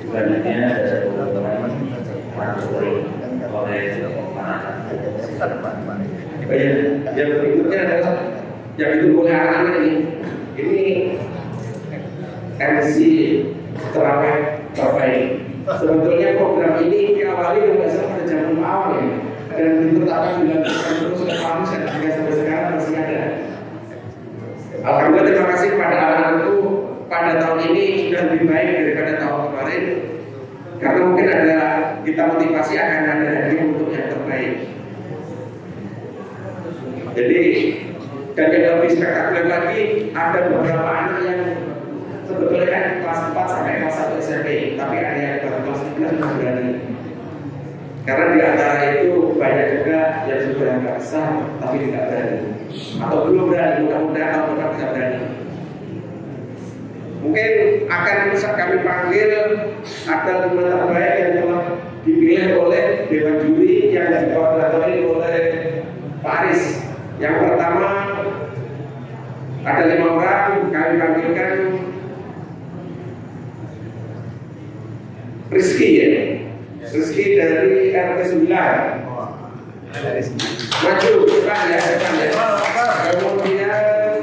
Sebenarnya teman-teman oleh yang berikutnya adalah yang ditunggu oleh anak-anak ini MC terawih terbaik. Sebetulnya program ini diawali dengan pada zaman awal ya, dan ditetapkan dilanjutkan terus ke Paris dan hingga sampai sekarang masih ada. Alhamdulillah, terima kasih kepada anak-anakku. Pada tahun ini sudah lebih baik daripada tahun kemarin, karena mungkin ada kita motivasi akan ada hadiah untuk yang terbaik. Jadi dan yang lebih spektakuler lagi, ada beberapa anak yang sebetulnya kan kelas 4 sampai kelas 1 SMP, tapi ada yang baru kelas kita sudah berani. Karena di antara itu banyak juga yang sudah nggak sah tapi tidak berani, atau belum berani. Mudah-mudahan tahun depan bisa berani. Mungkin akan kami panggil ada 5 terbaik yang telah dipilih oleh Dewan Juri yang dikoordinatori oleh Pak Aris. Yang pertama ada 5 orang, kami panggilkan Rizky ya. Rizky dari RT 9. Maju, depan ya. Kemudian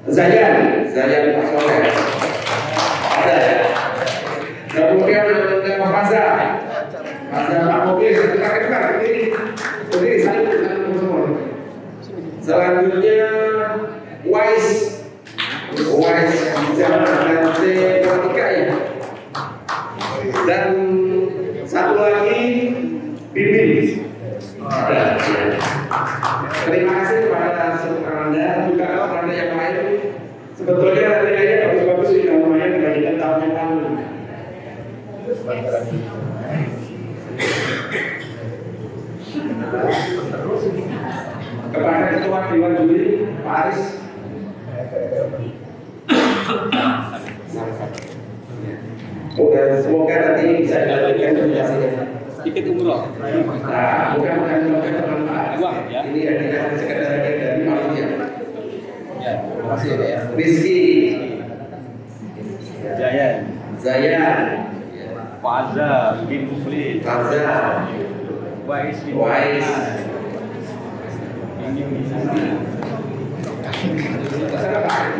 Zayan Pak Soleh. Ada ya. Kemudian ada Faza Pak Mobil, dekat ini saling semua. Selanjutnya Wais jangan nanti politika ya. Dan satu lagi Bimbing. Terima kasih kepada Anda juga Anda yang lain. Sebetulnya nilainya bagus-bagus sudah lumayan dibandingkan tahun yang lalu. Kepada Ketua Dewan Juri Pak Aris. Semoga nanti ini bisa dilanjutkan komunikasinya. Tiket umroh. Nah, mudah-mudahan bermanfaat. Ya. Ini hadiah sekedar dari panitia. Ya, terima kasih ya. Rizky, Zayan, Ya. Faza bin Muflid, Faza, Wais bin Wais. ini Kesana, Pak.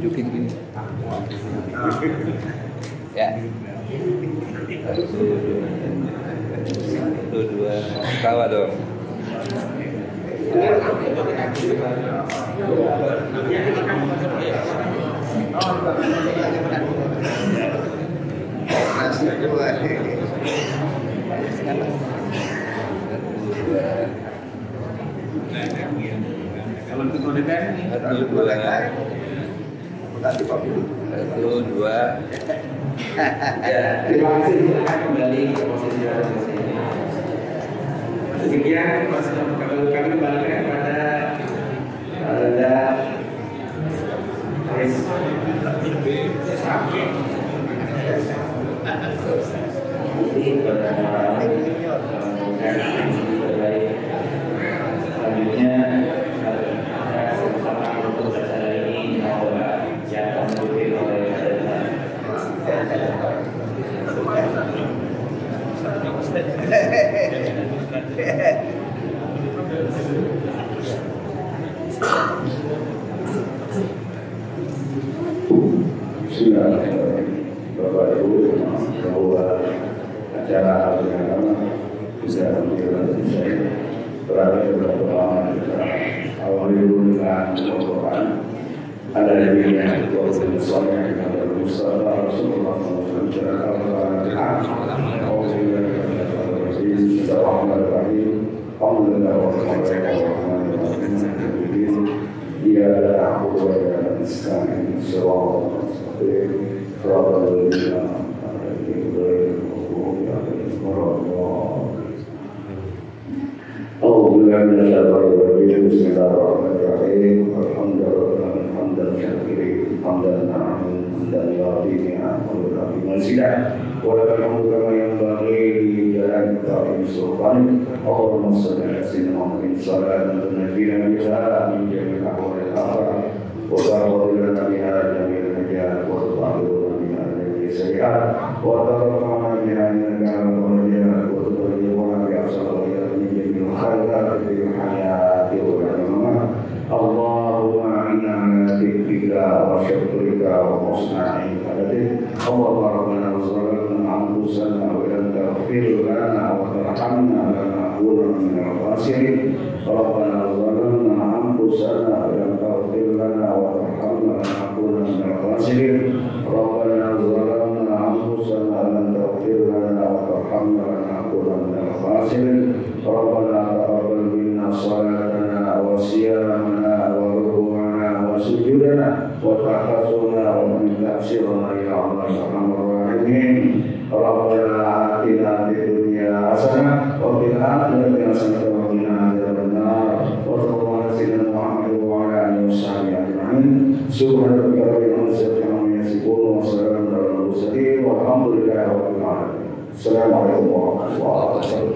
tunjukin gini. Ya. 1, 2, tawa dong. Kalau untuk konten ini, 1, 2. 1, 2. ya, terima kasih. Silakan kembali ke posisi ini. Demikian kami kembalikan kepada Anda. Ini pada selanjutnya sama untuk acara ini yang akan dipimpin oleh Bapak Ibu, bahwa acara agama bisa menjadi saya berada beberapa lama awal dulu dengan Al-Quran. Ada yang suaminya kepada Mustafa Rasulullah SAW Al-Fatihah. Bismillahirrahmanirrahim. Alhamdulillah, hamdan syakirin, hamdan na'am, hamdan ya'adini, hamdan mazidah. Walakal hamdu kama yanbaghi li jalali ta'ala sultan. Allahumma shalli ala sayyidina Muhammadin salatan tunajjina biha min jami'il ahwalil akhirah wa ta'awwiduna biha jami'il najat wa ta'awwiduna biha jami'il sayyi'at wa tarfa'una biha innaka antal wahhab wa tutarjimuna bi ahsanil min jami'il khairat fil hayati wal mamat. Allahumma inna ala dhikrika wa syukrika wa husni ibadatik. Allahumma rabbana zalamna anfusana wa lam taghfir lana wa tarhamna lanakunanna minal khasirin. Rabbana zalamna anfusana wa lam taghfir lana wa tarhamna lanakunanna minal khasirin. Rabbana zalamna anfusana wa lam taghfir lana wa tarhamna lanakunanna minal khasirin. Rabbana taqabbal minna وصلاتنا وصيامنا وركوعنا وسجودنا وتخصصنا ومن تأثيرنا يا الله يا أرحم الراحمين. ربنا آتنا في الدنيا حسنة وفي الآخرة حسنة وقنا عذاب النار. وصلى الله على سيدنا محمد وعلى آله وصحبه أجمعين. سبحان ربك رب العزة عما يصفون وسلام على المرسلين والحمد لله رب العالمين. السلام عليكم ورحمة الله وبركاته.